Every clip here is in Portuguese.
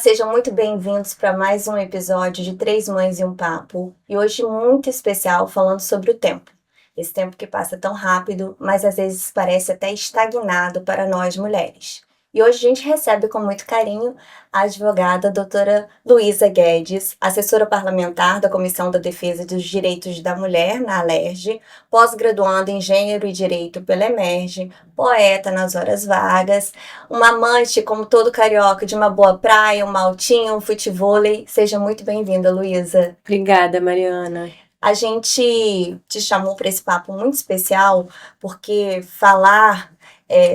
Sejam muito bem-vindos para mais um episódio de Três Mães e um Papo. E hoje muito especial falando sobre o tempo. Esse tempo que passa tão rápido, mas às vezes parece até estagnado para nós mulheres. E hoje a gente recebe com muito carinho a advogada doutora Luísa Guedes, assessora parlamentar da Comissão da Defesa dos Direitos da Mulher na Alerj, pós-graduanda em Gênero e Direito pela Emerge, poeta nas horas vagas, uma amante, como todo carioca, de uma boa praia, um maltinho, um futevôlei. Seja muito bem-vinda, Luísa. Obrigada, Mariana. A gente te chamou para esse papo muito especial porque falar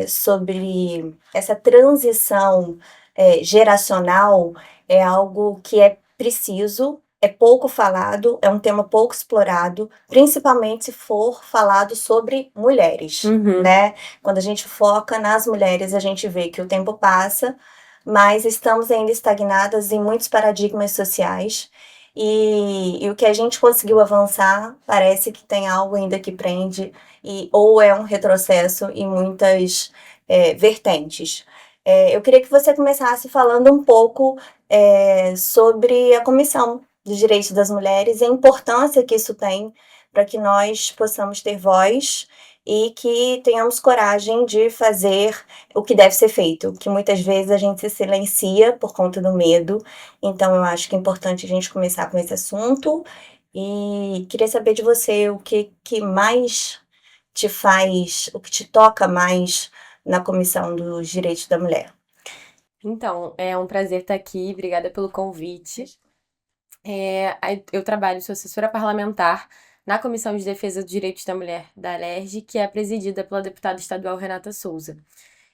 sobre essa transição geracional é algo que é preciso, é pouco falado, é um tema pouco explorado, principalmente se for falado sobre mulheres, né? Quando a gente foca nas mulheres, a gente vê que o tempo passa, mas estamos ainda estagnadas em muitos paradigmas sociais. E o que a gente conseguiu avançar parece que tem algo ainda que prende, ou é um retrocesso em muitas vertentes. Eu queria que você começasse falando um pouco sobre a Comissão dos Direitos das Mulheres e a importância que isso tem para que nós possamos ter voz e que tenhamos coragem de fazer o que deve ser feito, que muitas vezes a gente se silencia por conta do medo. Então, eu acho que é importante a gente começar com esse assunto e queria saber de você o que mais te faz, o que te toca mais na Comissão dos Direitos da Mulher. Então, é um prazer estar aqui. Obrigada pelo convite. Eu trabalho, sou assessora parlamentar na Comissão de Defesa dos Direitos da Mulher da Alerj, que é presidida pela deputada estadual Renata Souza.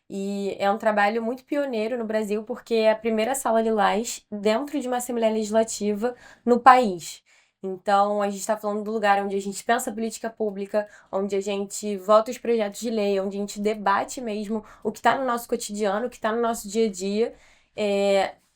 E é um trabalho muito pioneiro no Brasil, porque é a primeira sala lilás dentro de uma Assembleia Legislativa no país. Então, a gente está falando do lugar onde a gente pensa política pública, onde a gente vota os projetos de lei, onde a gente debate mesmo o que está no nosso cotidiano, o que está no nosso dia a dia.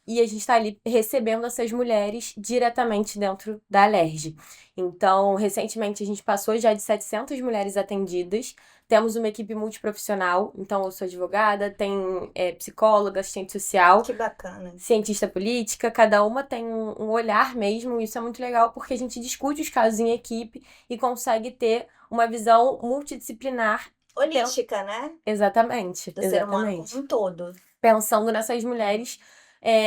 E a gente está ali recebendo essas mulheres diretamente dentro da Alerj. Então, recentemente, a gente passou já de 700 mulheres atendidas. Temos uma equipe multiprofissional, então eu sou advogada, tem psicóloga, assistente social, Que bacana. cientista política, cada uma tem um olhar mesmo, e isso é muito legal porque a gente discute os casos em equipe e consegue ter uma visão multidisciplinar. Holística, né? Exatamente, Do ser humano como um todo. Pensando nessas mulheres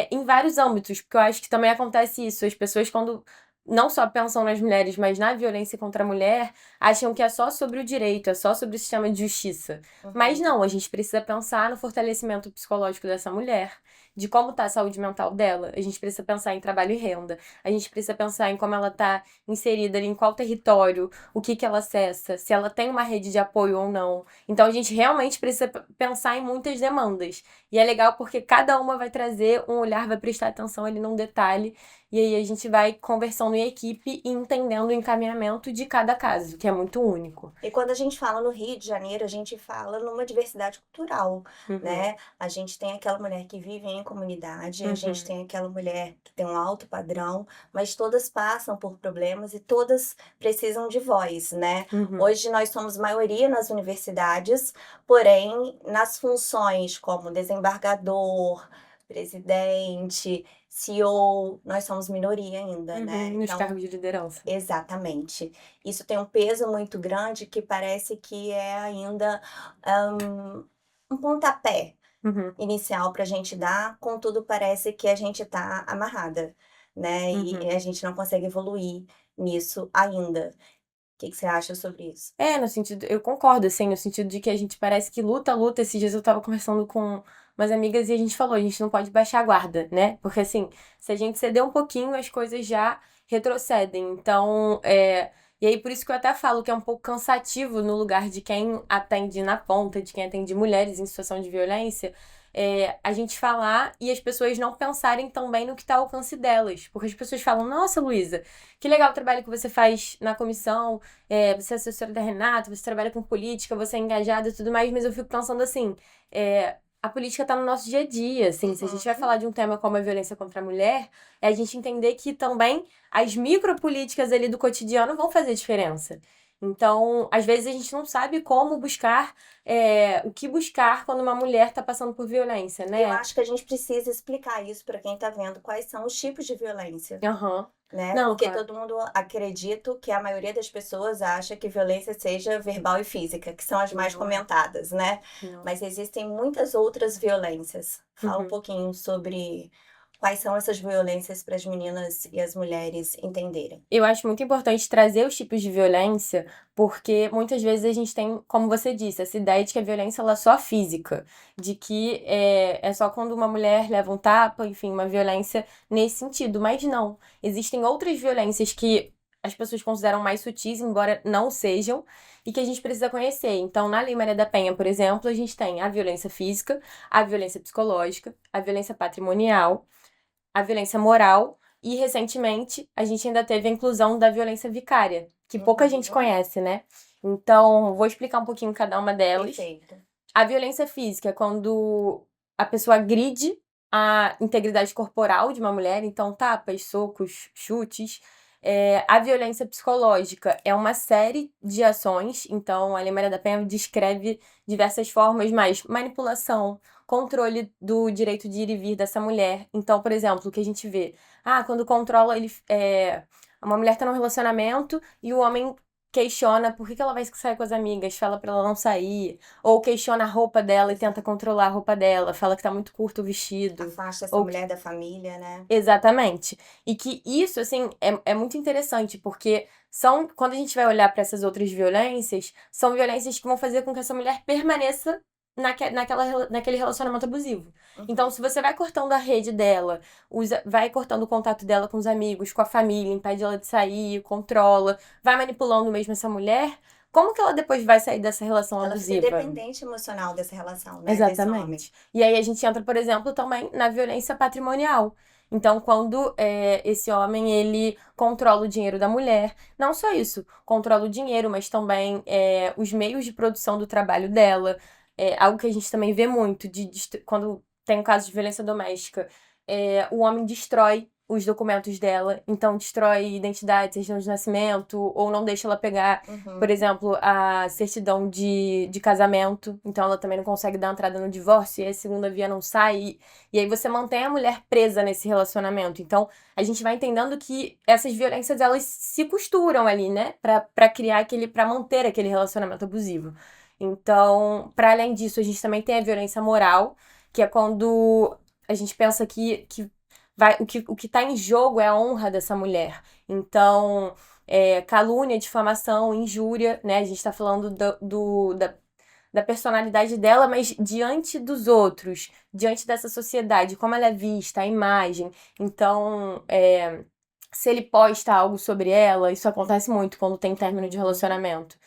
em vários âmbitos, porque eu acho que também acontece isso, as pessoas quando não só pensam nas mulheres, mas na violência contra a mulher, acham que é só sobre o direito, é só sobre o sistema de justiça. Mas não, a gente precisa pensar no fortalecimento psicológico dessa mulher, de como está a saúde mental dela. A gente precisa pensar em trabalho e renda. A gente precisa pensar em como ela está inserida ali, em qual território, o que ela acessa, se ela tem uma rede de apoio ou não. Então a gente realmente precisa pensar em muitas demandas. E é legal porque cada uma vai trazer um olhar, vai prestar atenção ali num detalhe. E aí a gente vai conversando em equipe e entendendo o encaminhamento de cada caso, que é muito único. E quando a gente fala no Rio de Janeiro, a gente fala numa diversidade cultural, né? A gente tem aquela mulher que vive em comunidade, a gente tem aquela mulher que tem um alto padrão, mas todas passam por problemas e todas precisam de voz, né? Hoje nós somos maioria nas universidades, porém nas funções como desembargador, presidente, CEO, nós somos minoria ainda, né? Nos cargos de liderança. Exatamente. Isso tem um peso muito grande que parece que é ainda um pontapé inicial para a gente dar, contudo parece que a gente está amarrada, né? E a gente não consegue evoluir nisso ainda. O que você acha sobre isso? No sentido, eu concordo, assim, no sentido de que a gente parece que luta. Esses dias eu tava conversando com umas amigas e a gente falou, a gente não pode baixar a guarda, né? Porque, assim, se a gente ceder um pouquinho, as coisas já retrocedem. Então, e aí por isso que eu até falo que é um pouco cansativo no lugar de quem atende na ponta, de quem atende mulheres em situação de violência, a gente falar e as pessoas não pensarem também no que tá ao alcance delas. Porque as pessoas falam, nossa, Luísa, que legal o trabalho que você faz na comissão, você é assessora da Renata, você trabalha com política, você é engajada e tudo mais, mas eu fico pensando assim, a política tá no nosso dia a dia, assim, se a gente vai falar de um tema como a violência contra a mulher, é a gente entender que também as micropolíticas ali do cotidiano vão fazer diferença. Então, às vezes a gente não sabe como buscar, o que buscar quando uma mulher está passando por violência, Eu né? acho que a gente precisa explicar isso para quem está vendo, quais são os tipos de violência, Aham. né? Não, Porque claro. todo mundo acredito que a maioria das pessoas acha que violência seja verbal e física, que são as mais Não é. comentadas, né? Não. Mas existem muitas outras violências. Fala um Uhum. pouquinho sobre quais são essas violências para as meninas e as mulheres entenderem. Eu acho muito importante trazer os tipos de violência, porque muitas vezes a gente tem, como você disse, essa ideia de que a violência ela é só física, de que é só quando uma mulher leva um tapa, enfim, uma violência nesse sentido. Mas não. Existem outras violências que as pessoas consideram mais sutis, embora não sejam, e que a gente precisa conhecer. Então, na Lei Maria da Penha, por exemplo, a gente tem a violência física, a violência psicológica, a violência patrimonial, a violência moral e, recentemente, a gente ainda teve a inclusão da violência vicária, que pouca gente Uhum, conhece, né? Então, vou explicar um pouquinho cada uma delas. perfeito. A violência física é quando a pessoa agride a integridade corporal de uma mulher, então tapas, socos, chutes. A violência psicológica é uma série de ações, então a Lei Maria da Penha descreve diversas formas, mas manipulação, controle do direito de ir e vir dessa mulher. Então, por exemplo, o que a gente vê, quando controla ele, uma mulher tá num relacionamento e o homem questiona por que ela vai sair com as amigas, fala pra ela não sair, ou questiona a roupa dela e tenta controlar a roupa dela, fala que tá muito curto o vestido, Afasta essa ou que... mulher da família, né? Exatamente. E que isso, assim, é muito interessante, porque quando a gente vai olhar pra essas outras violências, são violências que vão fazer com que essa mulher permaneça naquele relacionamento abusivo. Então, Uhum. se você vai cortando a rede dela, vai cortando o contato dela com os amigos, com a família, impede ela de sair, controla, vai manipulando mesmo essa mulher, como que ela depois vai sair dessa relação Ela fica abusiva? dependente emocional dessa relação, né? Desse homem. Exatamente. E aí a gente entra, por exemplo, também na violência patrimonial. Então, quando esse homem ele controla o dinheiro da mulher, não só isso, controla o dinheiro, mas também os meios de produção do trabalho dela. Algo que a gente também vê muito quando tem um caso de violência doméstica, o homem destrói os documentos dela, então destrói identidade, certidão de nascimento, ou não deixa ela pegar, por Uhum. exemplo, a certidão de casamento, então ela também não consegue dar entrada no divórcio, e aí a segunda via não sai, e aí você mantém a mulher presa nesse relacionamento. Então, a gente vai entendendo que essas violências, elas se costuram ali, né, pra criar pra manter aquele relacionamento abusivo. Então, para além disso, a gente também tem a violência moral, que é quando a gente pensa que o que tá em jogo é a honra dessa mulher. Então, calúnia, difamação, injúria, né? A gente tá falando da personalidade dela, mas diante dos outros, diante dessa sociedade, como ela é vista, a imagem. Então, se ele posta algo sobre ela, isso acontece muito quando tem término de Uhum. relacionamento.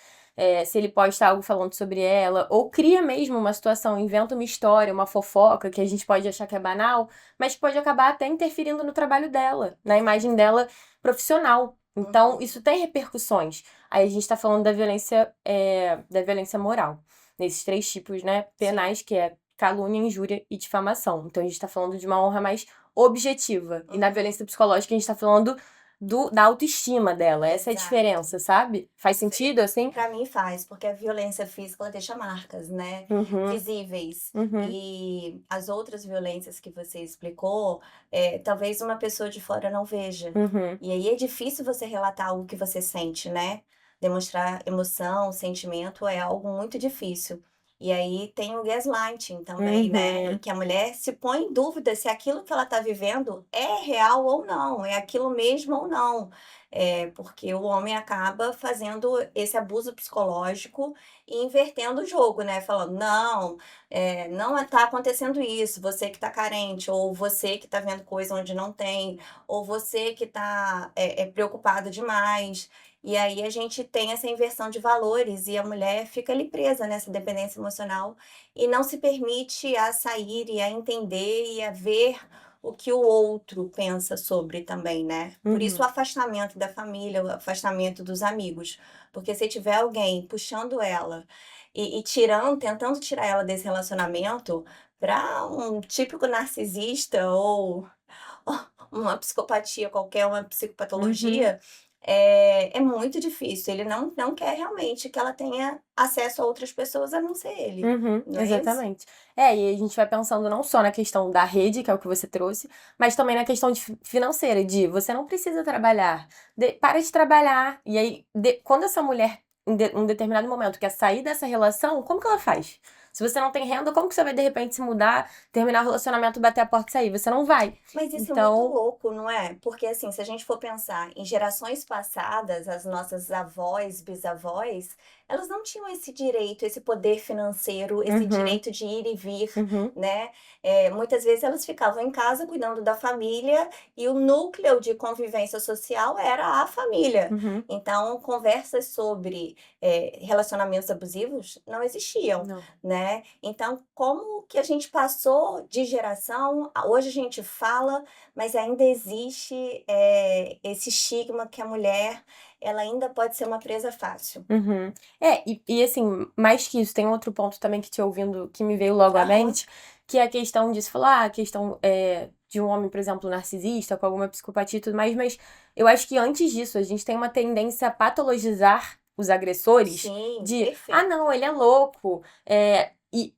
Se ele posta algo falando sobre ela, ou cria mesmo uma situação, inventa uma história, uma fofoca, que a gente pode achar que é banal, mas que pode acabar até interferindo no trabalho dela, na imagem dela profissional. Então, Uhum. isso tem repercussões. Aí a gente tá falando da violência moral, nesses três tipos, né, Sim. penais, que é calúnia, injúria e difamação. Então, a gente tá falando de uma honra mais objetiva. E na Uhum. violência psicológica, a gente tá falando da autoestima dela. Essa é a Exato. diferença, sabe? Faz sentido, assim? Para mim faz, porque a violência física ela deixa marcas, né? Uhum, Visíveis. uhum, E as outras violências que você explicou, talvez uma pessoa de fora não veja. uhum, E aí é difícil você relatar algo que você sente, né? Demonstrar emoção, sentimento é algo muito difícil. E aí tem o gaslighting também, né? Em uhum, que a mulher se põe em dúvida se aquilo que ela está vivendo é real ou não, é aquilo mesmo ou não. Porque o homem acaba fazendo esse abuso psicológico e invertendo o jogo, né? Falando, não, não está acontecendo isso, você que está carente, ou você que está vendo coisa onde não tem, ou você que está preocupado demais. E aí a gente tem essa inversão de valores e a mulher fica ali presa nessa dependência emocional e não se permite a sair e a entender e a ver o que o outro pensa sobre também, né. Por isso o uhum, afastamento da família, o afastamento dos amigos, porque se tiver alguém puxando ela e tentando tirar ela desse relacionamento para um típico narcisista ou uma psicopatia qualquer, uma uhum, psicopatologia, é muito difícil. Ele não quer realmente que ela tenha acesso a outras pessoas a não ser ele. Uhum, Não é isso? exatamente. E a gente vai pensando não só na questão da rede, que é o que você trouxe, mas também na questão financeira, de você não precisa trabalhar, para de trabalhar. E aí, quando essa mulher, em um determinado momento, quer sair dessa relação, como que ela faz? Se você não tem renda, como que você vai, de repente, se mudar, terminar o relacionamento, bater a porta e sair? Você não vai. Mas isso é muito Então, louco, não é? Porque assim, se a gente for pensar em gerações passadas, as nossas avós, bisavós, elas não tinham esse direito, esse poder financeiro, esse uhum, direito de ir e vir, uhum, né? Muitas vezes elas ficavam em casa cuidando da família e o núcleo de convivência social era a família. uhum, Então, conversas sobre relacionamentos abusivos não existiam, não. né? Então, como que a gente passou de geração, hoje a gente fala, mas ainda existe esse estigma que a mulher, ela ainda pode ser uma presa fácil. Uhum. E assim, mais que isso, tem outro ponto também que te ouvindo, que me veio logo à Aham. mente, que é a questão de se falar, a questão de um homem, por exemplo, narcisista, com alguma psicopatia e tudo mais, mas eu acho que antes disso, a gente tem uma tendência a patologizar os agressores Sim, de, ah, perfeito. não, ele é louco, e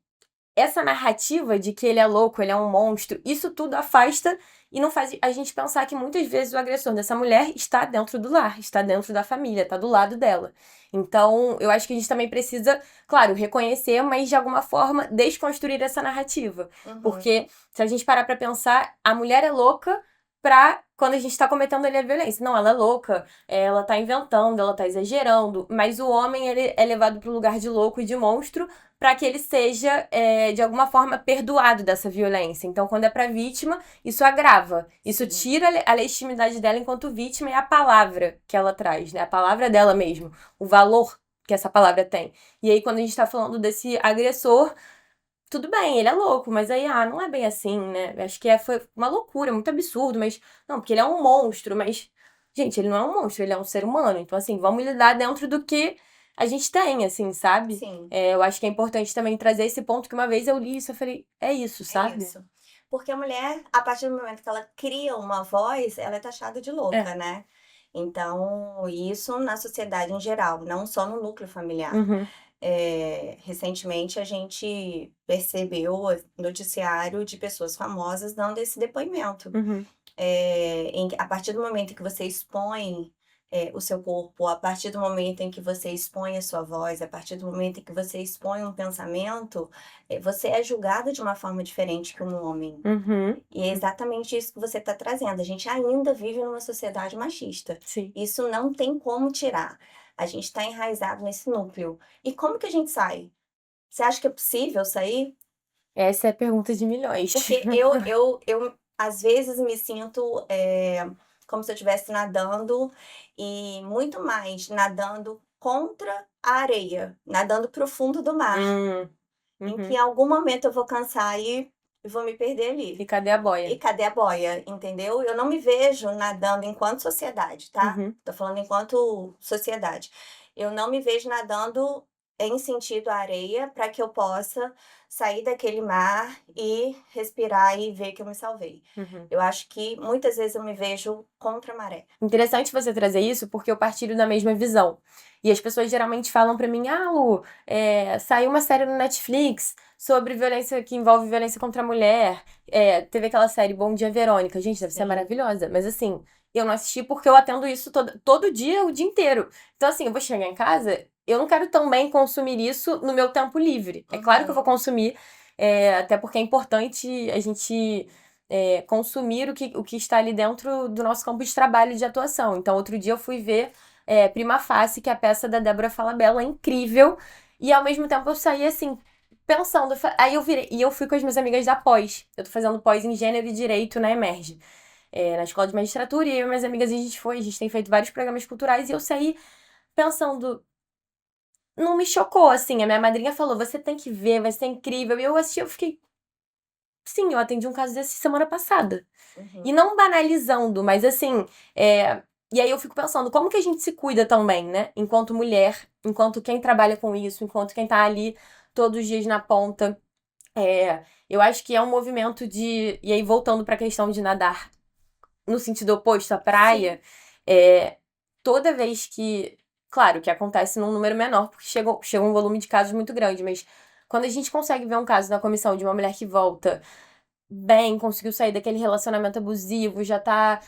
essa narrativa de que ele é louco, ele é um monstro, isso tudo afasta e não faz a gente pensar que muitas vezes o agressor dessa mulher está dentro do lar, está dentro da família, está do lado dela. Então, eu acho que a gente também precisa, claro, reconhecer, mas de alguma forma desconstruir essa narrativa. Uhum. Porque se a gente parar pra pensar, a mulher é louca pra quando a gente tá cometendo ali a violência. Não, ela é louca, ela tá inventando, ela tá exagerando, mas o homem ele é levado pro lugar de louco e de monstro para que ele seja, de alguma forma, perdoado dessa violência. Então, quando é para vítima, isso agrava. Isso Sim. tira a legitimidade dela enquanto vítima e a palavra que ela traz, né? A palavra dela mesmo. O valor que essa palavra tem. E aí, quando a gente tá falando desse agressor, tudo bem, ele é louco, mas aí, não é bem assim, né? Acho que foi uma loucura, muito absurdo, mas. Não, porque ele é um monstro, mas. Gente, ele não é um monstro, ele é um ser humano. Então, assim, vamos lidar dentro do que a gente tem, assim, sabe? Sim, Eu acho que é importante também trazer esse ponto que uma vez eu li isso, eu falei, é isso, é sabe? isso. Porque a mulher, a partir do momento que ela cria uma voz, ela é taxada de louca, É. né? Então, isso na sociedade em geral, não só no núcleo familiar. Uhum, Recentemente a gente percebeu noticiário de pessoas famosas dando esse depoimento. uhum, A partir do momento em que você expõe o seu corpo, a partir do momento em que você expõe a sua voz, a partir do momento em que você expõe um pensamento, você é julgado de uma forma diferente que um homem. uhum, E é exatamente isso que você está trazendo. A gente ainda vive numa sociedade machista. sim. Isso não tem como tirar. A gente está enraizado nesse núcleo. E como que a gente sai? Você acha que é possível sair? Essa é a pergunta de milhões. Porque eu às vezes me sinto como se eu estivesse nadando e muito mais nadando contra a areia, nadando para o fundo do mar, Hum, em que em uhum. algum momento eu vou cansar e vou me perder E ali. cadê a boia? E cadê a boia, entendeu? Eu não me vejo nadando enquanto sociedade, tá? Uhum. Tô falando enquanto sociedade. Eu não me vejo nadando em sentido à areia para que eu possa sair daquele mar e respirar e ver que eu me salvei. Uhum. Eu acho que muitas vezes eu me vejo contra a maré. Interessante você trazer isso, porque eu partilho da mesma visão. E as pessoas geralmente falam pra mim, Lu, saiu uma série no Netflix sobre violência que envolve violência contra a mulher. Teve aquela série Bom Dia Verônica. Gente, deve ser Sim. maravilhosa. Mas assim, eu não assisti porque eu atendo isso todo dia, o dia inteiro. Então, assim, eu vou chegar em casa, eu não quero também consumir isso no meu tempo livre. É claro que eu vou Uhum. consumir, até porque é importante a gente consumir o que está ali dentro do nosso campo de trabalho e de atuação. Então, outro dia eu fui ver Prima Facie, que é a peça da Débora Falabella, é incrível. E ao mesmo tempo eu saí assim, pensando. Aí eu virei. E eu fui com as minhas amigas da pós. Eu tô fazendo pós em Gênero e Direito na Emerge. Na escola de magistratura, e eu e minhas amigas a gente tem feito vários programas culturais, e eu saí pensando, não me chocou, assim, a minha madrinha falou, você tem que ver, vai ser incrível, e eu assisti, eu fiquei, sim, eu atendi um caso desse semana passada, e Uhum. não banalizando, mas assim, e aí eu fico pensando, como que a gente se cuida também, né? Enquanto mulher, enquanto quem trabalha com isso, enquanto quem tá ali todos os dias na ponta. Eu acho que é um movimento de. E aí, voltando pra questão de nadar no sentido oposto à praia, Sim. é, toda vez que. Claro que acontece num número menor, porque chega um volume de casos muito grande, mas quando a gente consegue ver um caso na comissão de uma mulher que volta bem, conseguiu sair daquele relacionamento abusivo, já tá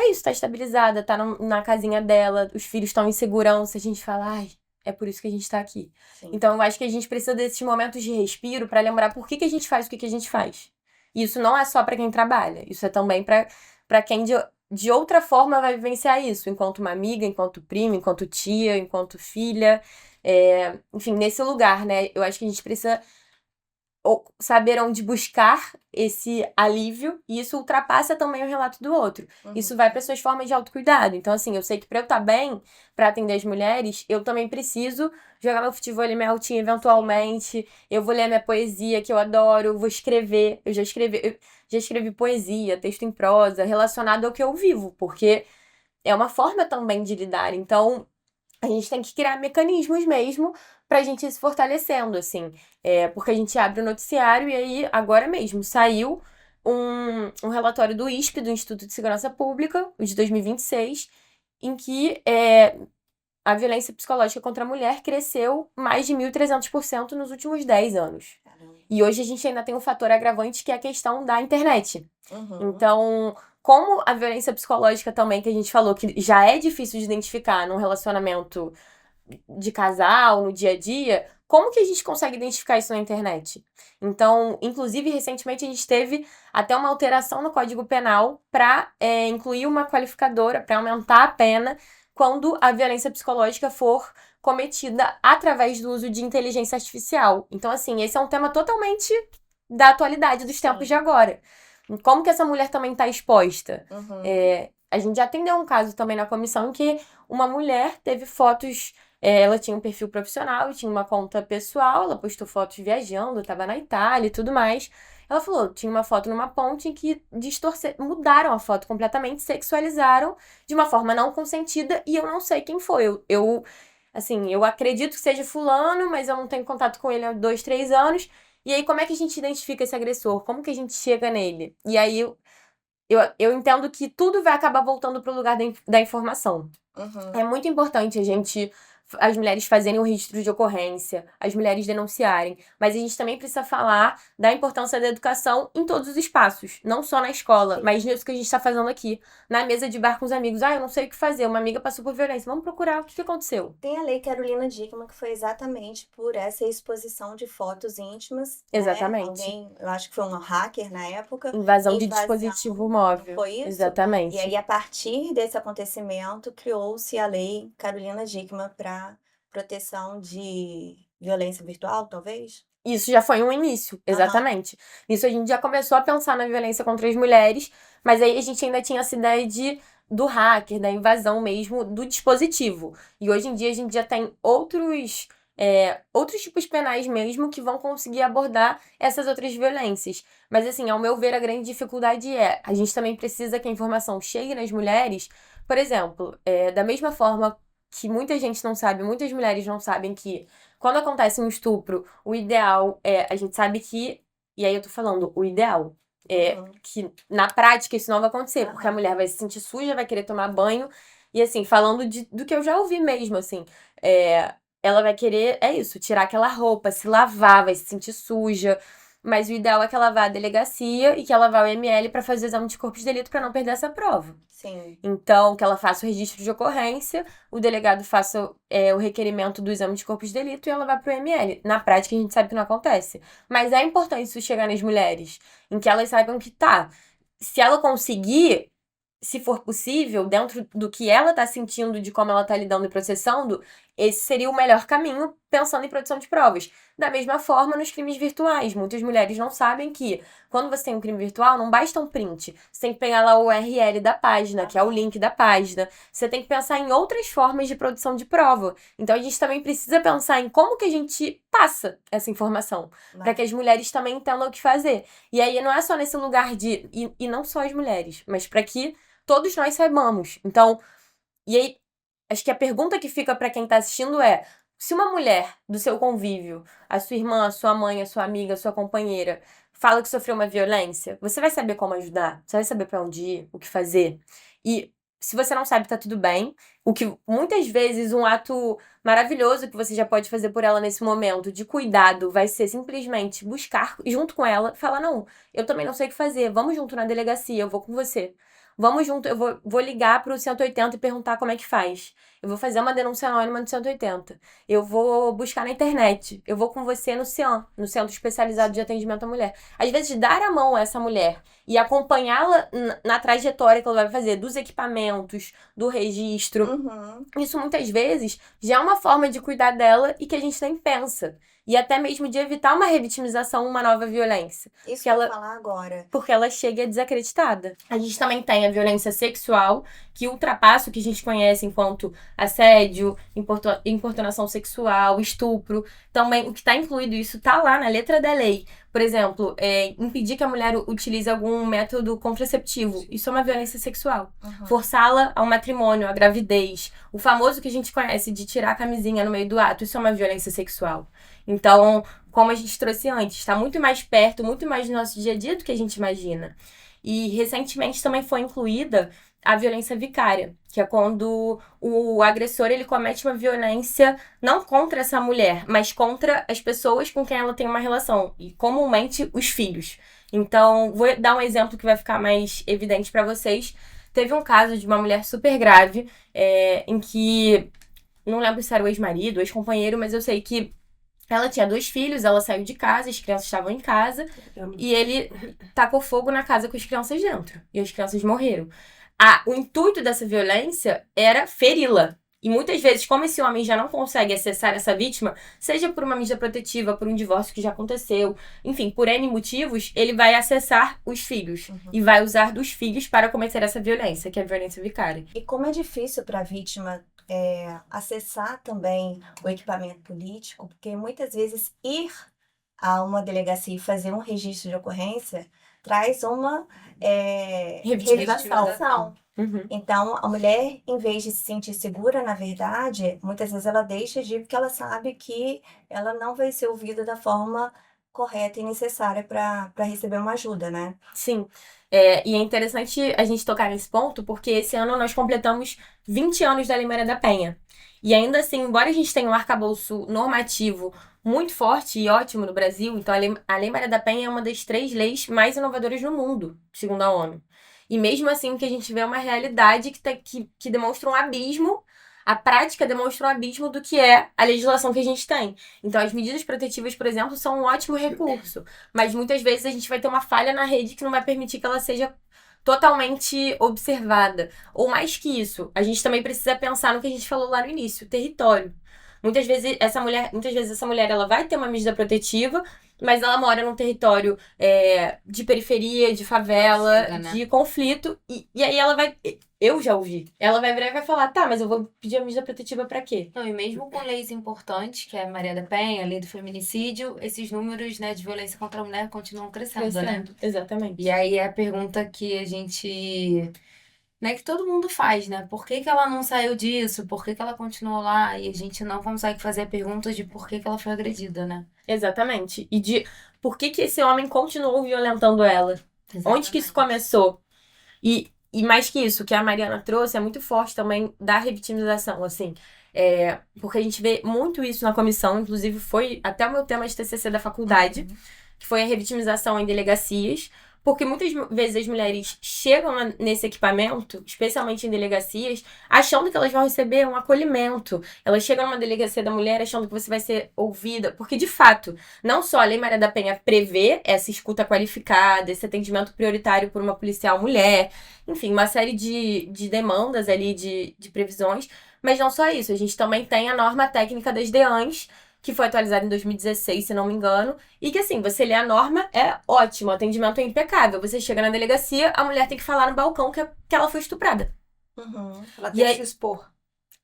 isso, tá estabilizada, tá na casinha dela, os filhos estão em segurança, a gente fala, ai, é por isso que a gente tá aqui. Sim. Então, eu acho que a gente precisa desses momentos de respiro pra lembrar por que a gente faz o que a gente faz. E isso não é só pra quem trabalha, isso é também pra quem de outra forma vai vivenciar isso, enquanto uma amiga, enquanto prima, enquanto tia, enquanto filha, enfim, nesse lugar, né? Eu acho que a gente precisa saber onde buscar esse alívio, e isso ultrapassa também o relato do outro. Isso vai para suas formas de autocuidado. Então, assim, eu sei que para eu estar bem, para atender as mulheres, eu também preciso jogar meu futebol e minha altinha eventualmente. Eu vou ler minha poesia, que eu adoro, vou escrever. Eu já escrevi poesia, texto em prosa, relacionado ao que eu vivo, porque é uma forma também de lidar. Então, a gente tem que criar mecanismos mesmo pra gente ir se fortalecendo, assim. Porque a gente abre o noticiário e aí, agora mesmo, saiu um relatório do ISP, do Instituto de Segurança Pública, o de 2026, em que a violência psicológica contra a mulher cresceu mais de 1.300% nos últimos 10 anos. Caramba. E hoje a gente ainda tem um fator agravante que é a questão da internet. Uhum. Então, como a violência psicológica também, que a gente falou que já é difícil de identificar num relacionamento de casal, no dia a dia, como que a gente consegue identificar isso na internet? Então, inclusive, recentemente a gente teve até uma alteração no Código Penal para incluir uma qualificadora, para aumentar a pena quando a violência psicológica for cometida através do uso de inteligência artificial. Então, assim, esse é um tema totalmente da atualidade dos tempos de agora. Como que essa mulher também está exposta? A gente já atendeu um caso também na comissão em que uma mulher teve fotos. Ela tinha um perfil profissional e tinha uma conta pessoal, ela postou fotos viajando, estava na Itália e tudo mais. Ela falou, tinha uma foto numa ponte em que mudaram a foto completamente, sexualizaram de uma forma não consentida e eu não sei quem foi. Assim, eu acredito que seja fulano, mas eu não tenho contato com ele há 2, 3 anos. E aí, como é que a gente identifica esse agressor? Como que a gente chega nele? E aí, eu entendo que tudo vai acabar voltando para o lugar da informação. É muito importante as mulheres fazerem o registro de ocorrência, as mulheres denunciarem, mas a gente também precisa falar da importância da educação em todos os espaços, não só na escola, mas nisso que a gente está fazendo aqui, na mesa de bar com os amigos. Eu não sei o que fazer, uma amiga passou por violência, vamos procurar o que aconteceu. Tem a Lei Carolina Dickmann, que foi exatamente por essa exposição de fotos íntimas, né? Exatamente. Eu acho que foi um hacker na época. Invasão de dispositivo móvel. Foi isso? Exatamente. E aí, a partir desse acontecimento, criou-se a Lei Carolina Dickmann para proteção de violência virtual, talvez? Isso já foi um início, exatamente. Isso a gente já começou a pensar na violência contra as mulheres, mas aí a gente ainda tinha essa ideia do hacker, da invasão mesmo do dispositivo. E hoje em dia a gente já tem outros tipos penais mesmo que vão conseguir abordar essas outras violências. Mas assim, ao meu ver, a grande dificuldade a gente também precisa que a informação chegue nas mulheres. Por exemplo, da mesma forma que muita gente não sabe, muitas mulheres não sabem que quando acontece um estupro, o ideal a gente sabe que, e aí eu tô falando, o ideal é que na prática isso não vai acontecer, porque a mulher vai se sentir suja, vai querer tomar banho, e assim, falando do que eu já ouvi mesmo, assim, ela vai querer, isso, tirar aquela roupa, se lavar, vai se sentir suja, mas o ideal é que ela vá à delegacia e que ela vá ao ML para fazer o exame de corpo de delito para não perder essa prova. Sim. Então, que ela faça o registro de ocorrência, o delegado faça o requerimento do exame de corpo de delito e ela vai pro ML. Na prática, a gente sabe que não acontece. Mas é importante isso chegar nas mulheres, em que elas saibam que se ela conseguir, se for possível, dentro do que ela tá sentindo, de como ela tá lidando e processando, esse seria o melhor caminho, pensando em produção de provas. Da mesma forma, nos crimes virtuais. Muitas mulheres não sabem que, quando você tem um crime virtual, não basta um print. Você tem que pegar lá o URL da página, que é o link da página. Você tem que pensar em outras formas de produção de prova. Então, a gente também precisa pensar em como que a gente passa essa informação, para que as mulheres também entendam o que fazer. E aí, não é só nesse lugar e não só as mulheres, mas para que todos nós saibamos. Então, e aí, acho que a pergunta que fica para quem tá assistindo é: se uma mulher do seu convívio, a sua irmã, a sua mãe, a sua amiga, a sua companheira, fala que sofreu uma violência, você vai saber como ajudar? Você vai saber para onde ir, o que fazer? E se você não sabe, tá tudo bem. O que muitas vezes um ato maravilhoso que você já pode fazer por ela nesse momento de cuidado vai ser simplesmente buscar junto com ela, falar: não, eu também não sei o que fazer, vamos junto na delegacia, eu vou com você. Vamos junto, eu vou ligar pro 180 e perguntar como é que faz. Eu vou fazer uma denúncia anônima no 180. Eu vou buscar na internet. Eu vou com você no CIAM, no Centro Especializado de Atendimento à Mulher. Às vezes, dar a mão a essa mulher e acompanhá-la na trajetória que ela vai fazer, dos equipamentos, do registro. Uhum. Isso muitas vezes já é uma forma de cuidar dela e que a gente nem pensa. E até mesmo de evitar uma revitimização, uma nova violência. Isso Que que eu ela, ia falar agora. porque ela chega desacreditada. A gente também tem a violência sexual, que ultrapassa o que a gente conhece enquanto assédio, importunação sexual, estupro. Também, o que está incluído isso está lá na letra da lei. Por exemplo, impedir que a mulher utilize algum método contraceptivo. Isso é uma violência sexual. Uhum. Forçá-la ao matrimônio, à gravidez. O famoso que a gente conhece de tirar a camisinha no meio do ato. Isso é uma violência sexual. Então, como a gente trouxe antes, está muito mais perto, muito mais no nosso dia a dia do que a gente imagina. E recentemente também foi incluída a violência vicária, que é quando o agressor ele comete uma violência não contra essa mulher, mas contra as pessoas com quem ela tem uma relação, e comumente os filhos. Então, vou dar um exemplo que vai ficar mais evidente para vocês. Teve um caso de uma mulher super grave, em que, não lembro se era o ex-marido, o ex-companheiro, mas eu sei que ela tinha 2 filhos, ela saiu de casa, as crianças estavam em casa, e ele tacou fogo na casa com as crianças dentro. E as crianças morreram. O intuito dessa violência era feri-la. E muitas vezes, como esse homem já não consegue acessar essa vítima, seja por uma medida protetiva, por um divórcio que já aconteceu, enfim, por N motivos, ele vai acessar os filhos. E vai usar dos filhos para cometer essa violência, que é a violência vicária. E como é difícil para a vítima acessar também o equipamento político, porque muitas vezes ir a uma delegacia e fazer um registro de ocorrência traz uma revitimização. Uhum. Então, a mulher, em vez de se sentir segura, na verdade, muitas vezes ela deixa de ir porque ela sabe que ela não vai ser ouvida da forma correta e necessária para receber uma ajuda, né? Sim. E é interessante a gente tocar nesse ponto, porque esse ano nós completamos 20 anos da Lei Maria da Penha. E ainda assim, embora a gente tenha um arcabouço normativo muito forte e ótimo no Brasil, então a Lei Maria da Penha é uma das 3 leis mais inovadoras no mundo, segundo a ONU. E mesmo assim, que a gente vê uma realidade que demonstra um abismo, a prática demonstra um abismo do que é a legislação que a gente tem. Então, as medidas protetivas, por exemplo, são um ótimo recurso. Mas muitas vezes a gente vai ter uma falha na rede que não vai permitir que ela seja totalmente observada. Ou mais que isso, a gente também precisa pensar no que a gente falou lá no início, território. Muitas vezes essa mulher ela vai ter uma medida protetiva, mas ela mora num território de periferia, de favela, Chega, né? de conflito, e aí ela vai. Eu já ouvi. Ela vai virar e vai falar: tá, mas eu vou pedir a medida protetiva pra quê? Não, e mesmo com leis importantes, que é a Maria da Penha, a lei do feminicídio, esses números, né, de violência contra a mulher continuam crescendo, né? Exatamente. E aí a pergunta que a gente, né, que todo mundo faz, né? Por que que ela não saiu disso? Por que que ela continuou lá? E a gente não consegue fazer a pergunta de por que que ela foi agredida, né? Exatamente. E de por que esse homem continuou violentando ela? Onde que isso começou? E mais que isso, o que a Mariana trouxe é muito forte também da revitimização, assim. Porque a gente vê muito isso na comissão, inclusive foi até o meu tema de TCC da faculdade, que foi a revitimização em delegacias, porque muitas vezes as mulheres chegam nesse equipamento, especialmente em delegacias, achando que elas vão receber um acolhimento. Elas chegam numa delegacia da mulher achando que você vai ser ouvida, porque de fato, não só a Lei Maria da Penha prevê essa escuta qualificada, esse atendimento prioritário por uma policial mulher, enfim, uma série de demandas ali, de previsões, mas não só isso, a gente também tem a norma técnica das DEANs, que foi atualizada em 2016, se não me engano, e que assim, você lê a norma, é ótimo, o atendimento é impecável. Você chega na delegacia, a mulher tem que falar no balcão que ela foi estuprada. Ela E tem que aí- se expor.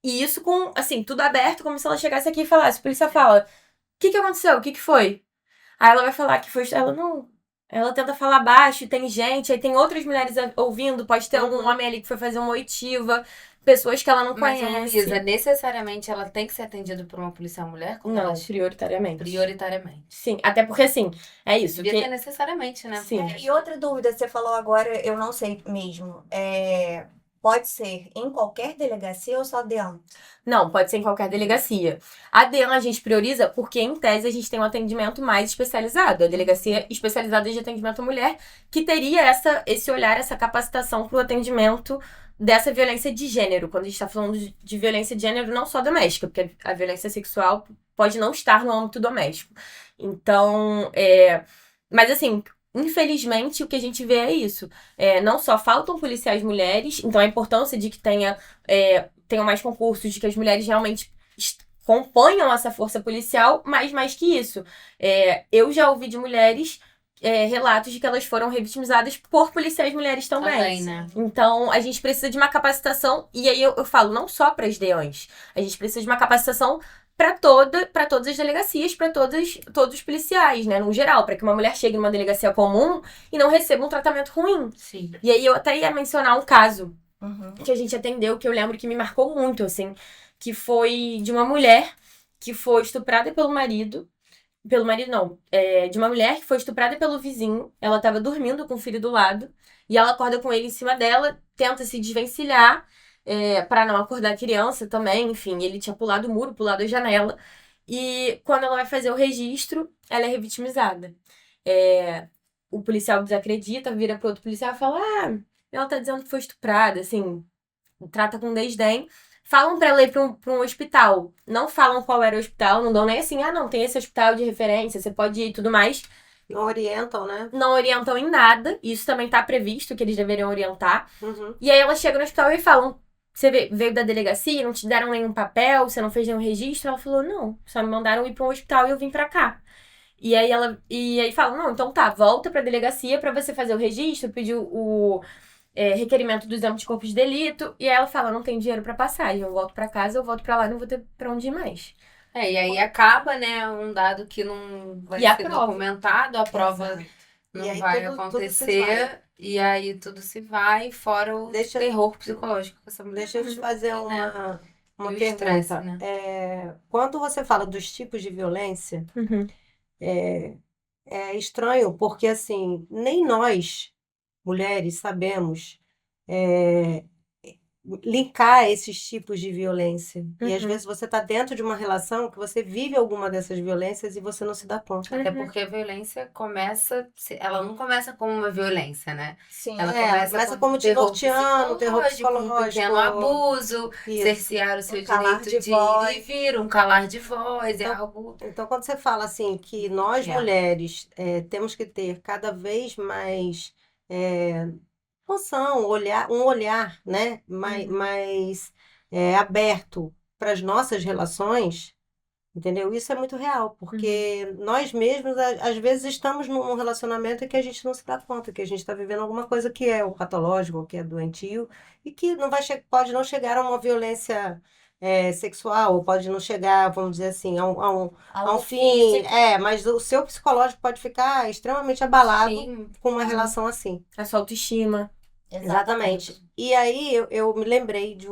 E isso com, assim, tudo aberto, como se ela chegasse aqui e falasse, a polícia fala, o que aconteceu? O que foi? Aí ela vai falar que foi, ela não... Ela tenta falar baixo, tem gente, aí tem outras mulheres ouvindo, pode ter algum homem ali que foi fazer uma oitiva, pessoas que ela não Mas, conhece. Luísa, necessariamente ela tem que ser atendida por uma policial mulher? Como Não, ela... prioritariamente. Prioritariamente. Sim, até porque assim, é isso. Devia Que... ter necessariamente, né? Sim. E outra dúvida, você falou agora, eu não sei mesmo. Pode ser em qualquer delegacia ou só dentro? Não, pode ser em qualquer delegacia. A DEAN a gente prioriza porque, em tese, a gente tem um atendimento mais especializado. A delegacia especializada de atendimento à mulher, que teria esse olhar, essa capacitação para o atendimento dessa violência de gênero. Quando a gente está falando de violência de gênero, não só doméstica, porque a violência sexual pode não estar no âmbito doméstico. Então, mas assim, infelizmente, o que a gente vê é isso. Não só faltam policiais mulheres, então a importância de que tenham mais concursos, de que as mulheres realmente componham essa força policial, mas mais que isso. Eu já ouvi de mulheres relatos de que elas foram revitimizadas por policiais mulheres também. Também, né? Então, a gente precisa de uma capacitação, e aí eu falo, não só para as DEANs, a gente precisa de uma capacitação para todas as delegacias, para todos os policiais, né, no geral, para que uma mulher chegue numa delegacia comum e não receba um tratamento ruim. Sim. E aí eu até ia mencionar um caso Uhum. que a gente atendeu, que eu lembro que me marcou muito, assim, que foi de uma mulher que foi estuprada pelo marido não, de uma mulher que foi estuprada pelo vizinho, ela tava dormindo com o filho do lado, e ela acorda com ele em cima dela, tenta se desvencilhar, para não acordar a criança também, enfim, ele tinha pulado o muro, pulado a janela, e quando ela vai fazer o registro, ela é revitimizada. O policial desacredita, vira pro outro policial e fala, ela tá dizendo que foi estuprada, assim, trata com desdém. Falam pra ela ir pra um hospital. Não falam qual era o hospital, não dão nem assim, não, tem esse hospital de referência, você pode ir e tudo mais. Não orientam, né? Não orientam em nada. Isso também tá previsto, que eles deveriam orientar. Uhum. E aí ela chega no hospital e falam, você veio da delegacia, não te deram nenhum papel, você não fez nenhum registro? Ela falou, não, só me mandaram ir pra um hospital e eu vim pra cá. E aí falam, não, então tá, volta pra delegacia pra você fazer o registro, pedir o requerimento do exame de corpo de delito. E aí ela fala, não tenho dinheiro pra passagem, eu volto pra casa, eu volto pra lá, não vou ter pra onde ir mais. E aí acaba, né, um dado que não vai E a ser prova? documentado, a prova Exato. não E aí vai tudo se acontecer, vai. e aí tudo se vai, fora o Deixa- terror psicológico que essa mulher Deixa eu te fazer uma E o pergunta. estresse, né? Quando você fala dos tipos de violência, Uhum. é estranho porque, assim, nem nós, mulheres, sabemos é, linkar esses tipos de violência. E às Uhum. vezes você está dentro de uma relação que você vive alguma dessas violências e você não se dá conta. Até Uhum. porque a violência ela não começa como uma violência, né? Sim. Ela Começa como te terror norteando, terror um psicológico. pequeno abuso, Isso. cercear o seu calar direito de voz. de vir, um calar de voz, é Então- algo... Então, quando você fala assim que nós É. mulheres temos que ter cada vez mais noção, um olhar, né, mais aberto para as nossas relações, entendeu? Isso é muito real, porque nós mesmos, às vezes, estamos num relacionamento em que a gente não se dá conta, que a gente está vivendo alguma coisa que é o patológico, ou que é doentio, e que não pode não chegar a uma violência sexual, ou pode não chegar, vamos dizer assim, a um fim. Mas o seu psicológico pode ficar extremamente abalado Sim. com uma relação assim. A sua autoestima. Exatamente. E aí eu me lembrei de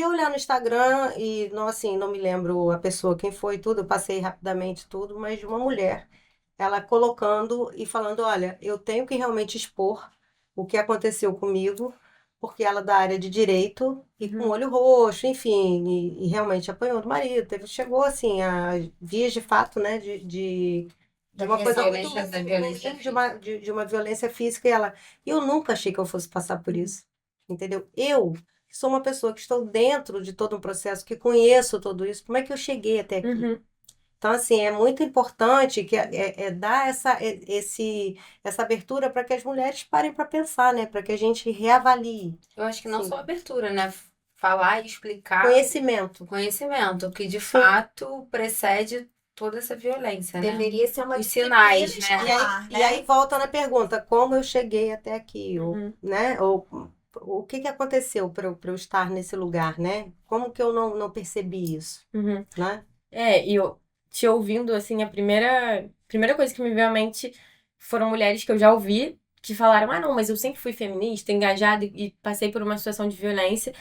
olhar no Instagram e não assim, não me lembro a pessoa quem foi tudo, eu passei rapidamente tudo, mas de uma mulher, ela colocando e falando, olha, eu tenho que realmente expor o que aconteceu comigo, porque ela é da área de direito e com olho roxo, enfim, e realmente apanhou do marido, chegou assim a vias de fato, né, de uma coisa muito violência, da violência de uma violência física e eu nunca achei que eu fosse passar por isso, entendeu? Eu que sou uma pessoa que estou dentro de todo um processo, que conheço tudo isso, como é que eu cheguei até aqui? Uhum. Então, assim, é muito importante que dar essa abertura para que as mulheres parem para pensar, né? Para que a gente reavalie. Eu acho que não Sim. só abertura, né? Falar e explicar Conhecimento. que de fato precede toda essa violência, né? Deveria ser uma Os sinais, disciplina né? escolar, E aí volta na pergunta, como eu cheguei até aqui? Uhum. Né? Ou o que aconteceu para eu estar nesse lugar, né? Como que eu não percebi isso, Uhum. né? E eu te ouvindo, assim, a primeira coisa que me veio à mente foram mulheres que eu já ouvi que falaram, não, mas eu sempre fui feminista, engajada e passei por uma situação de violência.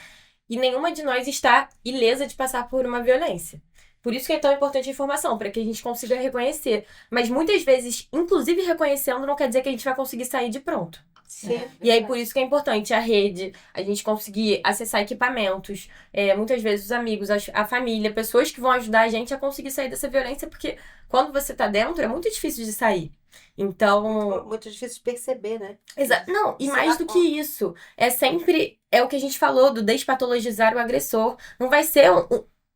E nenhuma de nós está ilesa de passar por uma violência. Por isso que é tão importante a informação, para que a gente consiga reconhecer. Mas muitas vezes, inclusive reconhecendo, não quer dizer que a gente vai conseguir sair de pronto. Sim. E aí, por isso que é importante a rede, a gente conseguir acessar equipamentos, muitas vezes os amigos, a família, pessoas que vão ajudar a gente a conseguir sair dessa violência, porque quando você tá dentro, é muito difícil de sair. Então, Muito difícil de perceber, né? não, e Se mais dá do que isso, é o que a gente falou do despatologizar o agressor. Não vai ser